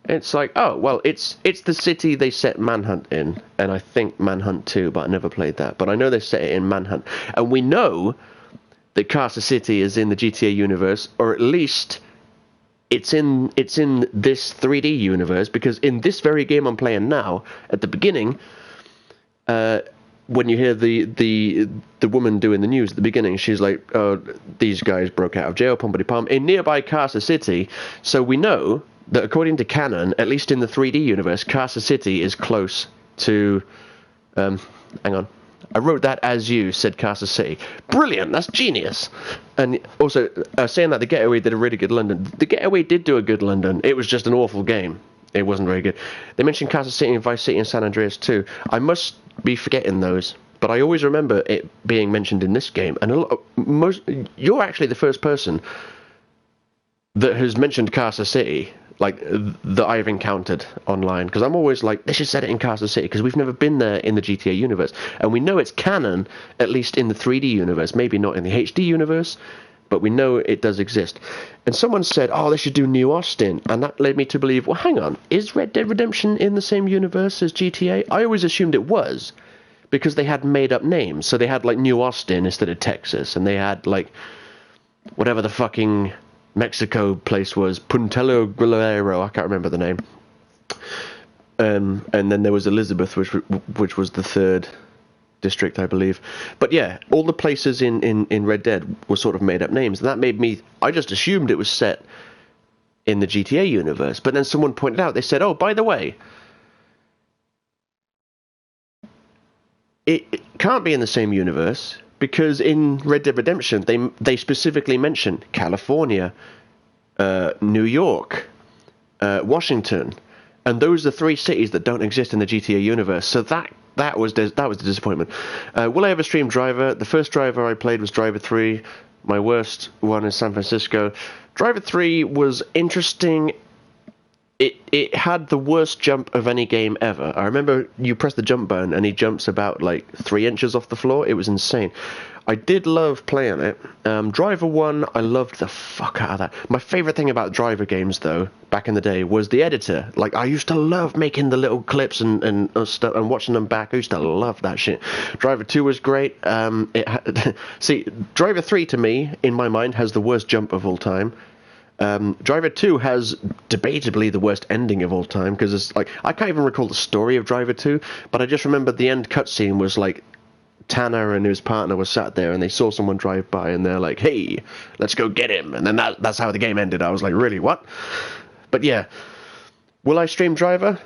It's like, oh, well, it's the city they set Manhunt in, and I think Manhunt 2, but I never played that. But I know they set it in Manhunt. And we know that Casa City is in the GTA universe, or at least it's in this 3D universe, because in this very game I'm playing now, at the beginning, when you hear the woman doing the news at the beginning, she's like, oh, these guys broke out of jail, pumpity pump, in nearby Casa City. So we know that according to canon, at least in the 3D universe, Casa City is close to, hang on. I wrote that as you said Casa City. Brilliant, that's genius. And also, saying that The Getaway did a really good London. The Getaway did do a good London. It was just an awful game. It wasn't very good. They mentioned Casa City and Vice City and San Andreas too. I must be forgetting those, but I always remember it being mentioned in this game. And you're actually the first person that has mentioned Casa City, like, that I've encountered online, because I'm always like, they should set it in Casa City, because we've never been there in the GTA universe, and we know it's canon, at least in the 3D universe, maybe not in the HD universe, but we know it does exist. And someone said, oh, they should do New Austin, and that led me to believe, well, hang on, is Red Dead Redemption in the same universe as GTA? I always assumed it was, because they had made-up names, so they had, like, New Austin instead of Texas, and they had, like, whatever the fucking Mexico place was, Puntelo Guerrero, I can't remember the name. And then there was Elizabeth, which was the third district, I believe. But yeah, all the places in Red Dead were sort of made up names, and that made me, I just assumed it was set in the GTA universe. But then someone pointed out, they said, oh, by the way, it can't be in the same universe, because in Red Dead Redemption, they specifically mention California, New York, Washington, and those are three cities that don't exist in the GTA universe. So that was the disappointment. Will I ever stream Driver? The first Driver I played was Driver 3. My worst one is San Francisco. Driver 3 was interesting it had the worst jump of any game ever. I remember you press the jump button and he jumps about like 3 inches off the floor. It was insane. I did love playing it. Driver 1, I loved the fuck out of that. My favourite thing about Driver games, though, back in the day, was the editor. Like, I used to love making the little clips and stuff and watching them back. I used to love that shit. Driver 2 was great. See, Driver 3, to me, in my mind, has the worst jump of all time. Driver 2 has debatably the worst ending of all time, because it's like, I can't even recall the story of Driver 2, but I just remember the end cutscene was like, Tanner and his partner were sat there and they saw someone drive by and they're like, hey, let's go get him. And then that's how the game ended. I was like, really, what? But yeah, will I stream Driver?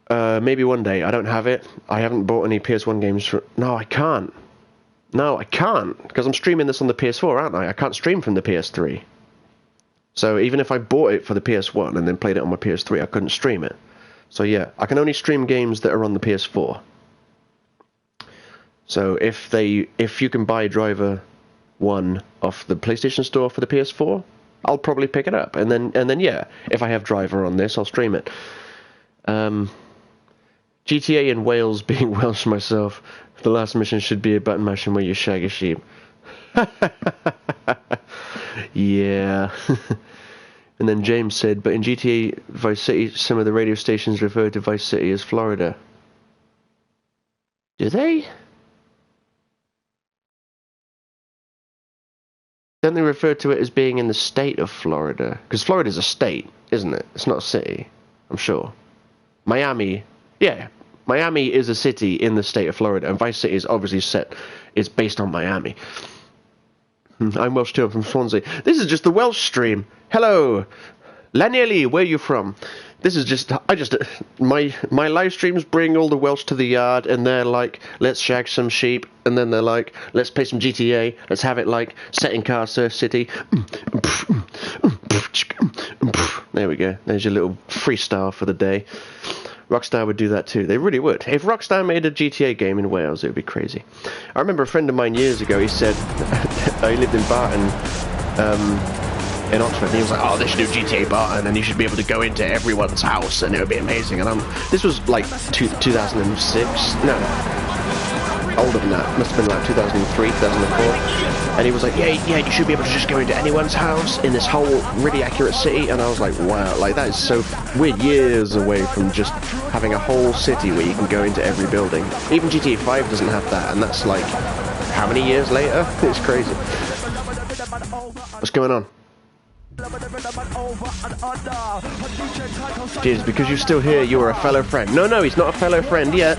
Maybe one day. I don't have it. I haven't bought any PS1 games. No, I can't. No, I can't, because I'm streaming this on the PS4, aren't I? I can't stream from the PS3. So even if I bought it for the PS1 and then played it on my PS3, I couldn't stream it. So yeah, I can only stream games that are on the PS4. So if you can buy Driver 1 off the PlayStation Store for the PS4, I'll probably pick it up. And then yeah, if I have Driver on this, I'll stream it. GTA in Wales, being Welsh myself, the last mission should be a button mashing where you shag a sheep. Yeah. And then James said, but in GTA Vice City, some of the radio stations refer to Vice City as Florida. Do they? Don't they refer to it as being in the state of Florida? Because Florida's a state, isn't it? It's not a city, I'm sure. Miami, yeah. Miami is a city in the state of Florida, and Vice City is obviously it's based on Miami. I'm Welsh too, I'm from Swansea. This is just the Welsh stream. Hello. Lanieli, where are you from? This is just, my live streams bring all the Welsh to the yard, and they're like, let's shag some sheep, and then they're like, let's play some GTA, let's have it like, set in Car Surf City. There we go, there's your little freestyle for the day. Rockstar would do that too, they really would. If Rockstar made a GTA game in Wales, it would be crazy. I remember a friend of mine years ago, he said, he lived in Barton, in Oxford, and he was like, oh, they should do GTA Barton, and you should be able to go into everyone's house, and it would be amazing. And this was like 2006, no, older than that, must have been like 2003, 2004, and he was like, yeah, you should be able to just go into anyone's house in this whole really accurate city. And I was like, wow, like that is so, we're years away from just having a whole city where you can go into every building. Even GTA 5 doesn't have that, and that's like, how many years later? It's crazy. What's going on? Jeez, because you're still here, you are a fellow friend. No, he's not a fellow friend yet.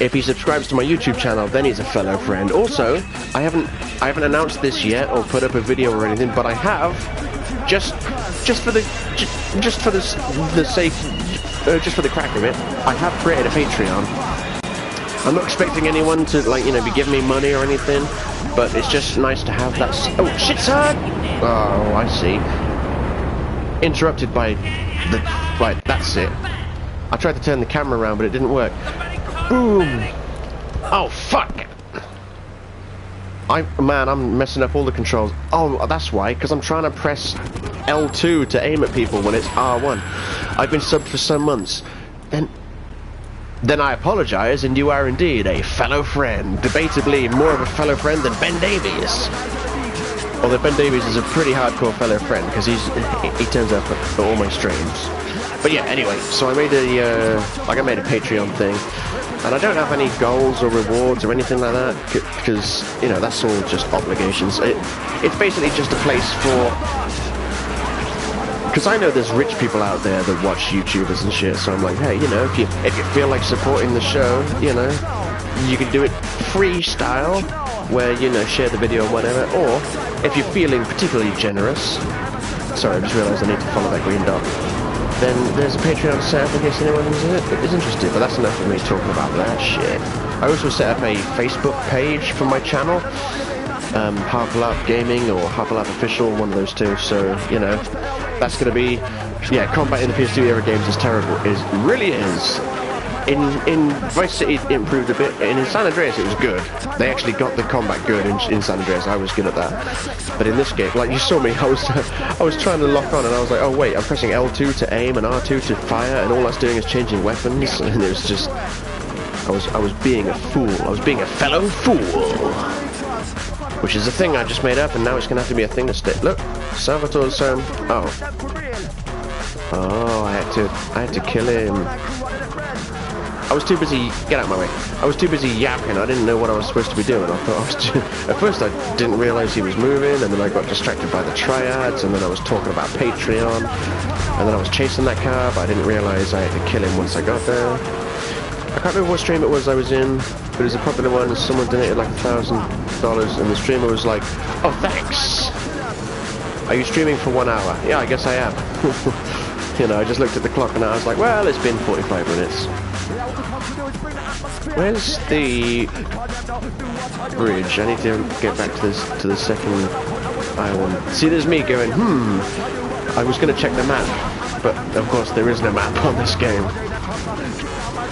If he subscribes to my YouTube channel, then he's a fellow friend. Also, I haven't announced this yet or put up a video or anything, but I have just for the crack of it, I have created a Patreon. I'm not expecting anyone to be giving me money or anything, but it's just nice to have that. Oh shit, son! Oh, I see. Interrupted by the... Right, that's it. I tried to turn the camera around, but it didn't work. Boom! Oh, fuck! I'm messing up all the controls. Oh, that's why, because I'm trying to press L2 to aim at people when it's R1. I've been subbed for some months. Then I apologise, and you are indeed a fellow friend. Debatably more of a fellow friend than Ben Davies. Although Ben Davies is a pretty hardcore fellow friend, because he turns up at all my streams. But yeah, anyway, so I made I made a Patreon thing, and I don't have any goals or rewards or anything like that, because, that's all just obligations. It's basically just a place for... Because I know there's rich people out there that watch YouTubers and shit, so I'm like, hey, if you feel like supporting the show, you can do it freestyle, where, share the video or whatever, or if you're feeling particularly generous, sorry, I just realised I need to follow that green dot, then there's a Patreon set up in case anyone is interested, but that's enough of me talking about that shit. I also set up a Facebook page for my channel, Harpalap Gaming or Harpalap Official, one of those two, so, that's going to be, combat in the PS2 era games is terrible, really is. in Vice City it improved a bit, and in San Andreas it was good. They actually got the combat good in San Andreas. I was good at that. But in this game, like you saw me, I was trying to lock on, and I was like, oh wait, I'm pressing L2 to aim and R2 to fire, and all that's doing is changing weapons, and it was just, I was being a fool. I was being a fellow fool. Which is a thing I just made up, and now it's gonna have to be a thing to stay. Look, Salvatore's Oh, I had to kill him. I was too busy. Get out of my way. I was too busy yapping. I didn't know what I was supposed to be doing. I thought I was at first I didn't realize he was moving, and then I got distracted by the triads, and then I was talking about Patreon, and then I was chasing that car, but I didn't realize I had to kill him once I got there. I can't remember what stream it was I was in, but it was a popular one. Someone donated like $1,000, and the streamer was like, "Oh, thanks. Are you streaming for 1 hour?" Yeah, I guess I am. You know, I just looked at the clock and I was like, well, it's been 45 minutes. Where's the bridge? I need to get back to the second island. See, there's me going, I was going to check the map, but of course there is no map on this game.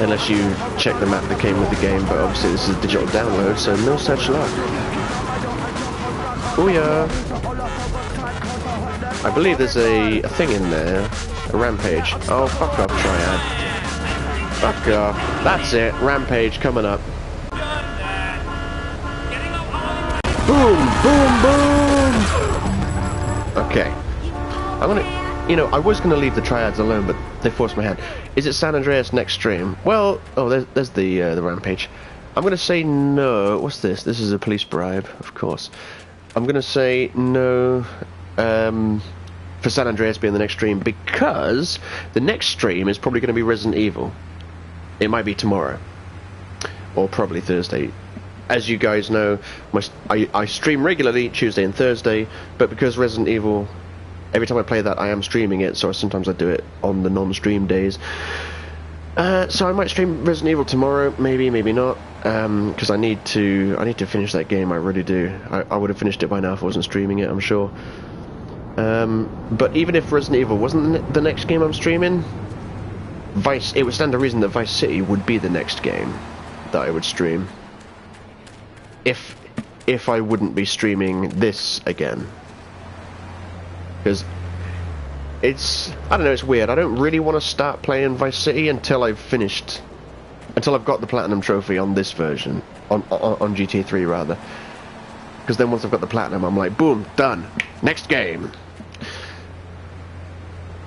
Unless you check the map that came with the game, but obviously this is a digital download, so no such luck. Oh yeah. I believe there's a thing in there. A rampage. Oh, fuck off, Triad. Fuck off. That's it. Rampage coming up. Boom, boom, boom! Okay. I'm gonna... You know, I was gonna leave the Triads alone, but they forced my hand. Is it San Andreas next stream? Well... Oh, there's the rampage. I'm gonna say no... What's this? This is a police bribe, of course. I'm gonna say no... for San Andreas being the next stream, because the next stream is probably going to be Resident Evil. It might be tomorrow, or probably Thursday. As you guys know, I stream regularly Tuesday and Thursday, but because Resident Evil, every time I play that I am streaming it, so sometimes I do it on the non-stream days. So I might stream Resident Evil tomorrow, maybe, maybe not, because I need to finish that game. I really do. I would have finished it by now if I wasn't streaming it, I'm sure. But even if Resident Evil wasn't the next game I'm streaming, it would stand to reason that Vice City would be the next game that I would stream. If I wouldn't be streaming this again. Because I don't know, it's weird. I don't really want to start playing Vice City until I've got the Platinum Trophy on this version. On GTA 3 rather. Because then once I've got the Platinum, I'm like, boom, done. Next game.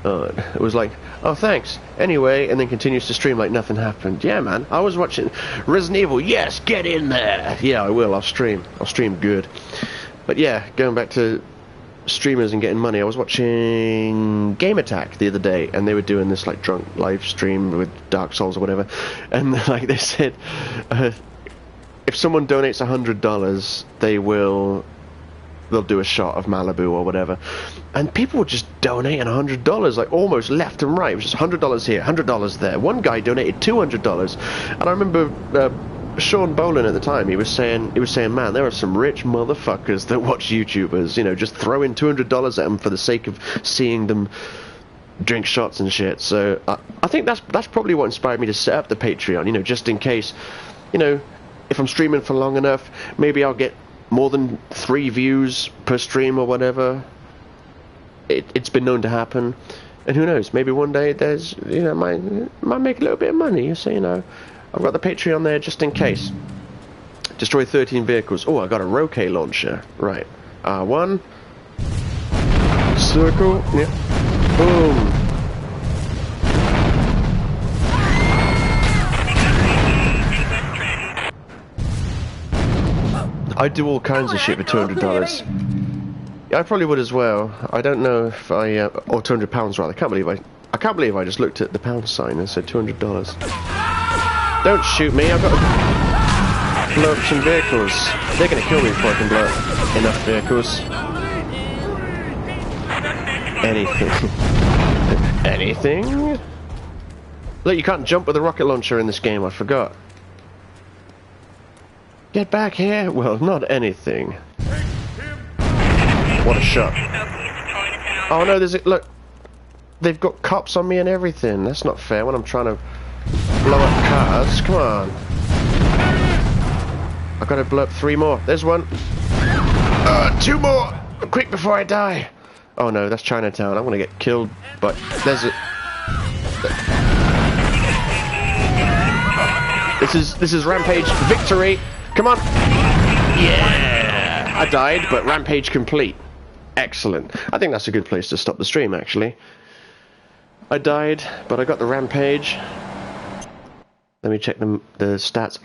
It was like, oh thanks, anyway, and then continues to stream like nothing happened. Yeah man, I was watching Resident Evil, yes, get in there! Yeah, I will, I'll stream good. But yeah, going back to streamers and getting money, I was watching Game Attack the other day, and they were doing this like drunk live stream with Dark Souls or whatever, and like they said, if someone donates $100, they'll do a shot of Malibu or whatever, and people would just donate $100, like almost left and right. It was just $100 here, $100 there. One guy donated $200, and I remember Sean Bolan at the time. He was saying, man, there are some rich motherfuckers that watch YouTubers, you know, just throw in $200 at them for the sake of seeing them drink shots and shit. So I think that's probably what inspired me to set up the Patreon. You know, just in case, you know, if I'm streaming for long enough, maybe I'll get more than 3 views per stream or whatever. It's been known to happen, and who knows, maybe one day there's, you know, might make a little bit of money, so, you know, I've got the Patreon there just in case. Destroy 13 vehicles. Oh, I got a Roque launcher. Right. R1. Circle. Yeah. Boom. I'd do all kinds of shit for $200. Yeah, I probably would as well. I don't know if I... or £200 rather. I can't believe I just looked at the pound sign and said $200. Don't shoot me, I've got to blow up some vehicles. They're going to kill me before I can blow up enough vehicles. Anything. Anything? Look, you can't jump with a rocket launcher in this game, I forgot. Get back here! Well, not anything. What a shot. Oh no, look. They've got cops on me and everything. That's not fair when I'm trying to blow up cars. Come on. I've got to blow up 3 more. There's one. 2 more. Quick before I die. Oh no, that's Chinatown. I'm gonna get killed. But there's a. This is Rampage victory. Come on. Yeah. I died, but Rampage complete. Excellent. I think that's a good place to stop the stream, actually. I died, but I got the Rampage. Let me check the stats.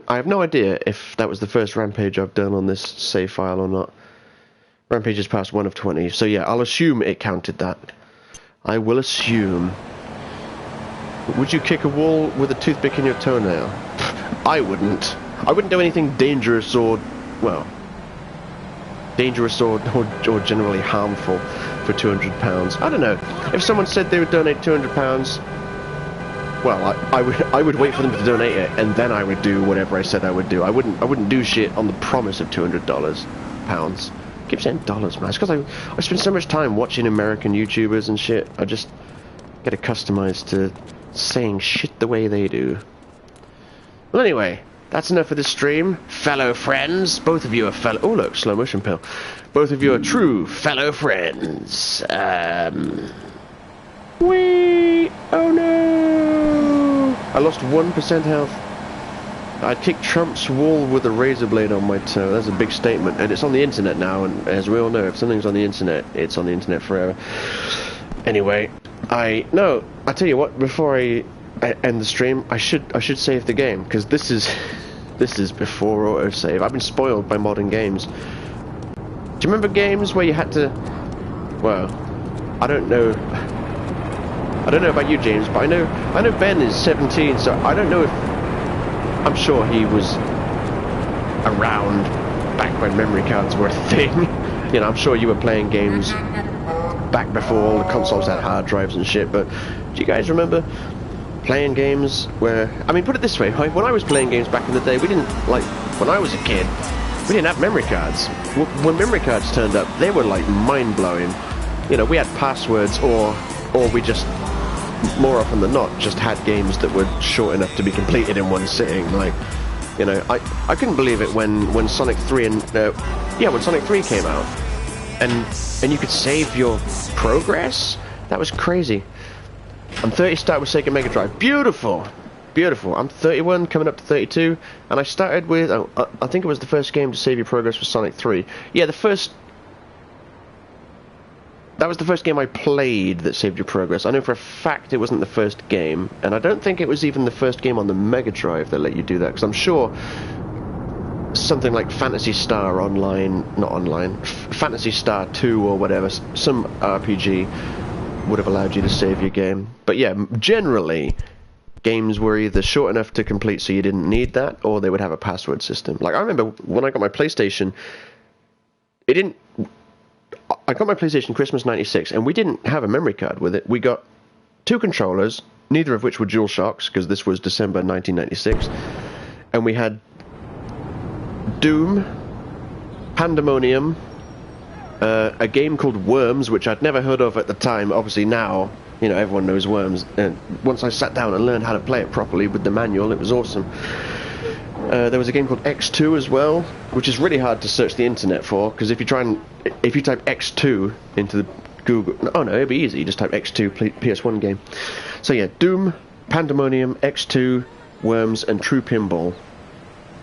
I have no idea if that was the first Rampage I've done on this save file or not. Rampage is past 1 of 20, so yeah, I'll assume it counted that. I will assume. Would you kick a wall with a toothpick in your toenail? I wouldn't. I wouldn't do anything dangerous or, well, dangerous or generally harmful for £200. I don't know. If someone said they would donate £200, well, I would wait for them to donate it, and then I would do whatever I said I would do. I wouldn't do shit on the promise of £200. I keep saying dollars, man. It's because I spend so much time watching American YouTubers and shit. I just get accustomed to saying shit the way they do. Well, anyway, that's enough for this stream, fellow friends. Both of you are fellow. Oh, look, slow motion pill. Both of you are true fellow friends. Wee! Oh no! I lost 1% health. I kicked Trump's wall with a razor blade on my toe. That's a big statement, and it's on the internet now. And as we all know, if something's on the internet, it's on the internet forever. Anyway, I tell you what. Before I end the stream, I should save the game, because this is before autosave. I've been spoiled by modern games. Do you remember games where you had to? Well, I don't know about you, James, but I know Ben is 17, so I don't know if. I'm sure he was around back when memory cards were a thing. You know, I'm sure you were playing games back before all the consoles had hard drives and shit, but do you guys remember playing games where... I mean, put it this way, right? When I was playing games back in the day, we didn't, like, when I was a kid, we didn't have memory cards. When memory cards turned up, they were, like, mind-blowing. You know, we had passwords, or we just... more often than not, just had games that were short enough to be completed in one sitting. Like, you know, I couldn't believe it when Sonic 3 when Sonic 3 came out, and you could save your progress. That was crazy. I'm 30, started with Sega Mega Drive. Beautiful, beautiful. I'm 31, coming up to 32, and I started with I think it was the first game to save your progress was Sonic 3. Yeah, that was the first game I played that saved your progress. I know for a fact it wasn't the first game, and I don't think it was even the first game on the Mega Drive that let you do that, because I'm sure something like Phantasy Star Online, not online, Phantasy Star 2 or whatever, some RPG would have allowed you to save your game. But yeah, generally, games were either short enough to complete so you didn't need that, or they would have a password system. Like, I remember when I got my PlayStation, I got my PlayStation Christmas '96, and we didn't have a memory card with it. We got 2 controllers, neither of which were DualShocks, because this was December 1996, and we had Doom, Pandemonium, a game called Worms, which I'd never heard of at the time. Obviously now, you know, everyone knows Worms, and once I sat down and learned how to play it properly with the manual, it was awesome. There was a game called X2 as well, which is really hard to search the internet for, because if you type X2 into the Google, oh no, it'd be easy. You just type X2 PS1 game. So yeah, Doom, Pandemonium, X2, Worms, and True Pinball,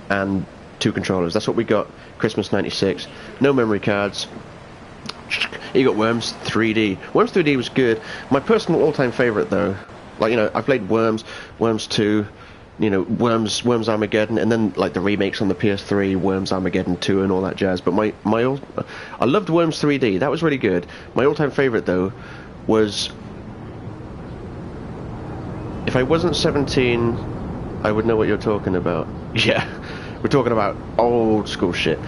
and 2 controllers. That's what we got Christmas '96. No memory cards. You got Worms 3D. Worms 3D was good. My personal all-time favorite, though, like, you know, I played Worms 2. You know, Worms Armageddon, and then like the remakes on the PS3, Worms Armageddon 2 and all that jazz. But I loved Worms 3D. That was really good. My all-time favorite though was, if I wasn't 17, I would know what you're talking about. Yeah, we're talking about old school shit.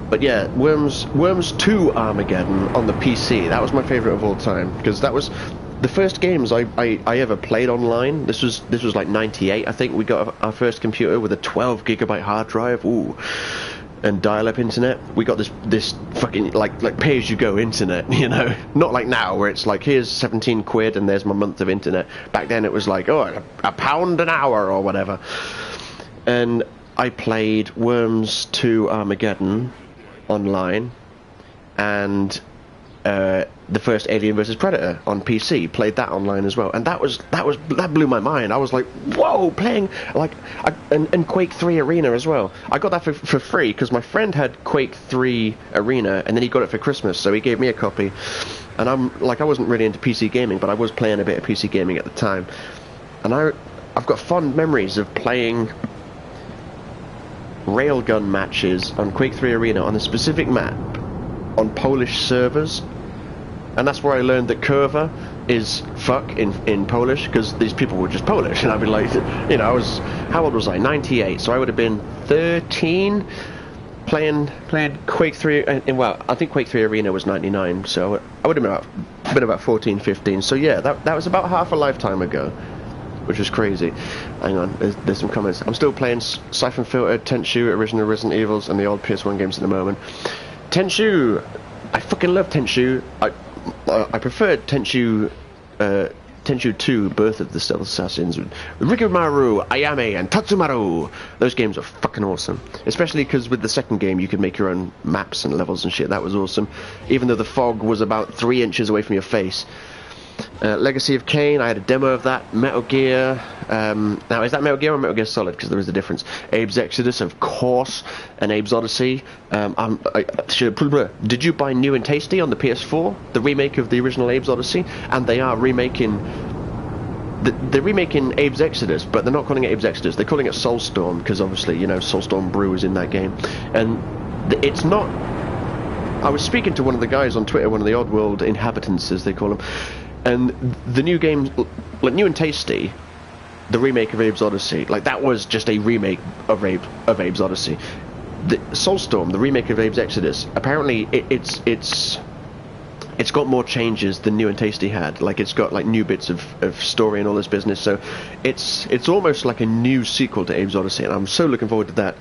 But yeah, Worms 2 Armageddon on the PC. That was my favorite of all time, because that was the first games I ever played online. This was like '98, I think. We got our first computer with a 12 gigabyte hard drive. Ooh, and dial-up internet. We got this fucking like pay-as-you-go internet, you know, not like now where it's like here's 17 quid and there's my month of internet. Back then it was like a pound an hour or whatever. And I played Worms 2 Armageddon online, and the first Alien vs Predator on PC, played that online as well, and that blew my mind. I was like, whoa, playing and Quake 3 Arena as well. I got that for free because my friend had Quake 3 Arena, and then he got it for Christmas, so he gave me a copy. And I'm like, I wasn't really into PC gaming, but I was playing a bit of PC gaming at the time, and I've got fond memories of playing railgun matches on Quake 3 Arena on a specific map on Polish servers. And that's where I learned that curva is fuck in Polish, because these people were just Polish. And I'd be like, you know, how old was I? 98, so I would have been 13 playing Quake 3, and well, I think Quake 3 Arena was 99, so I would have been about 14, 15. So yeah, that was about half a lifetime ago, which was crazy. Hang on, there's some comments. I'm still playing Siphon Filter, Tenchu, original Resident Evils, and the old PS1 games at the moment. Tenchu, I fucking love Tenchu. I preferred Tenchu 2, Birth of the Stealth Assassins, with Rikimaru, Ayame, and Tatsumaru. Those games are fucking awesome. Especially because with the second game you could make your own maps and levels and shit. That was awesome. Even though the fog was about 3 inches away from your face. Legacy of Kain, I had a demo of that. Metal Gear, now is that Metal Gear or Metal Gear Solid? Because there is a difference. Abe's Exodus, of course, and Abe's Odyssey. Did you buy New and Tasty on the PS4? The remake of the original Abe's Odyssey? And they are remaking... They're remaking Abe's Exodus, but they're not calling it Abe's Exodus. They're calling it Soulstorm, because obviously, you know, Soulstorm Brew is in that game. And it's not... I was speaking to one of the guys on Twitter, one of the Oddworld inhabitants, as they call them, and the new game, like New and Tasty, the remake of Abe's Odyssey, like that was just a remake of Abe's Odyssey. The Soulstorm, the remake of Abe's Exodus, apparently it's got more changes than New and Tasty had. Like it's got like new bits of story and all this business. So it's almost like a new sequel to Abe's Odyssey, and I'm so looking forward to that.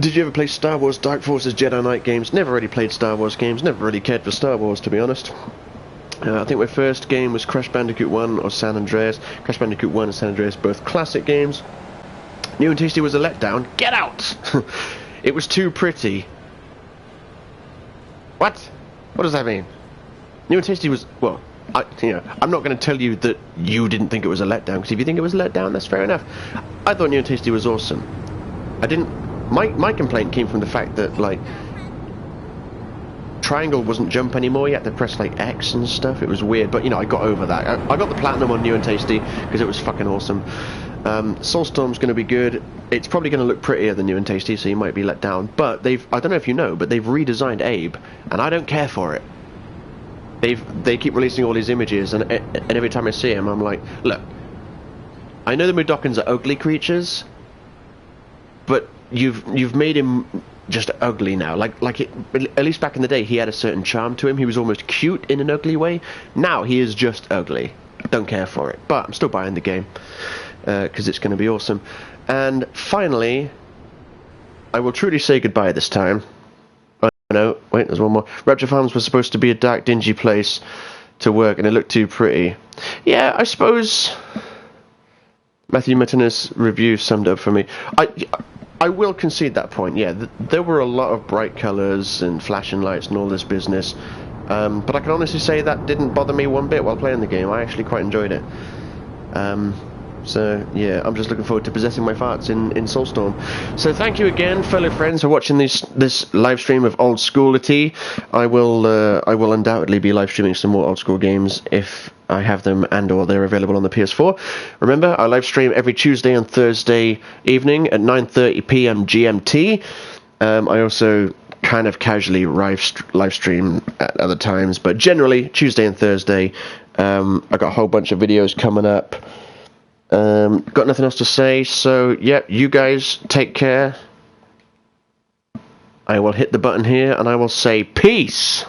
Did you ever play Star Wars Dark Forces Jedi Knight games? Never really played Star Wars games. Never really cared for Star Wars, to be honest. I think my first game was Crash Bandicoot 1 or San Andreas. Crash Bandicoot 1 and San Andreas, both classic games. New and Tasty was a letdown. Get out! It was too pretty. What? What does that mean? New and Tasty was... Well, I'm not going to tell you that you didn't think it was a letdown, because if you think it was a letdown, that's fair enough. I thought New and Tasty was awesome. I didn't... My complaint came from the fact that, like... Triangle wasn't jump anymore. You had to press like X and stuff. It was weird, but you know, I got over that. I got the platinum on New and Tasty because it was fucking awesome. Soulstorm's going to be good. It's probably going to look prettier than New and Tasty, so you might be let down. But I don't know if you know, but they've redesigned Abe, and I don't care for it. They keep releasing all these images, and every time I see him, I'm like, look, I know the Mudokons are ugly creatures, but you've made him just ugly now. At least back in the day, he had a certain charm to him. He was almost cute in an ugly way. Now he is just ugly. Don't care for it, but I'm still buying the game because it's going to be awesome. And finally, I will truly say goodbye this time. Oh, no, wait, there's one more. Rapture Farms was supposed to be a dark, dingy place to work, and it looked too pretty. Yeah, I suppose Matthew Martinez' review summed up for me. I will concede that point, yeah. There were a lot of bright colours and flashing lights and all this business. But I can honestly say that didn't bother me one bit while playing the game. I actually quite enjoyed it. So, yeah, I'm just looking forward to possessing my farts in Soulstorm. So thank you again, fellow friends, for watching this live stream of Old Schoolity. I will undoubtedly be live streaming some more old school games if I have them and or they're available on the PS4. Remember, I live stream every Tuesday and Thursday evening at 9:30 p.m. GMT. I also kind of casually live stream at other times, but generally Tuesday and Thursday. I got a whole bunch of videos coming up. Got nothing else to say, so yeah, you guys take care. I will hit the button here and I will say peace.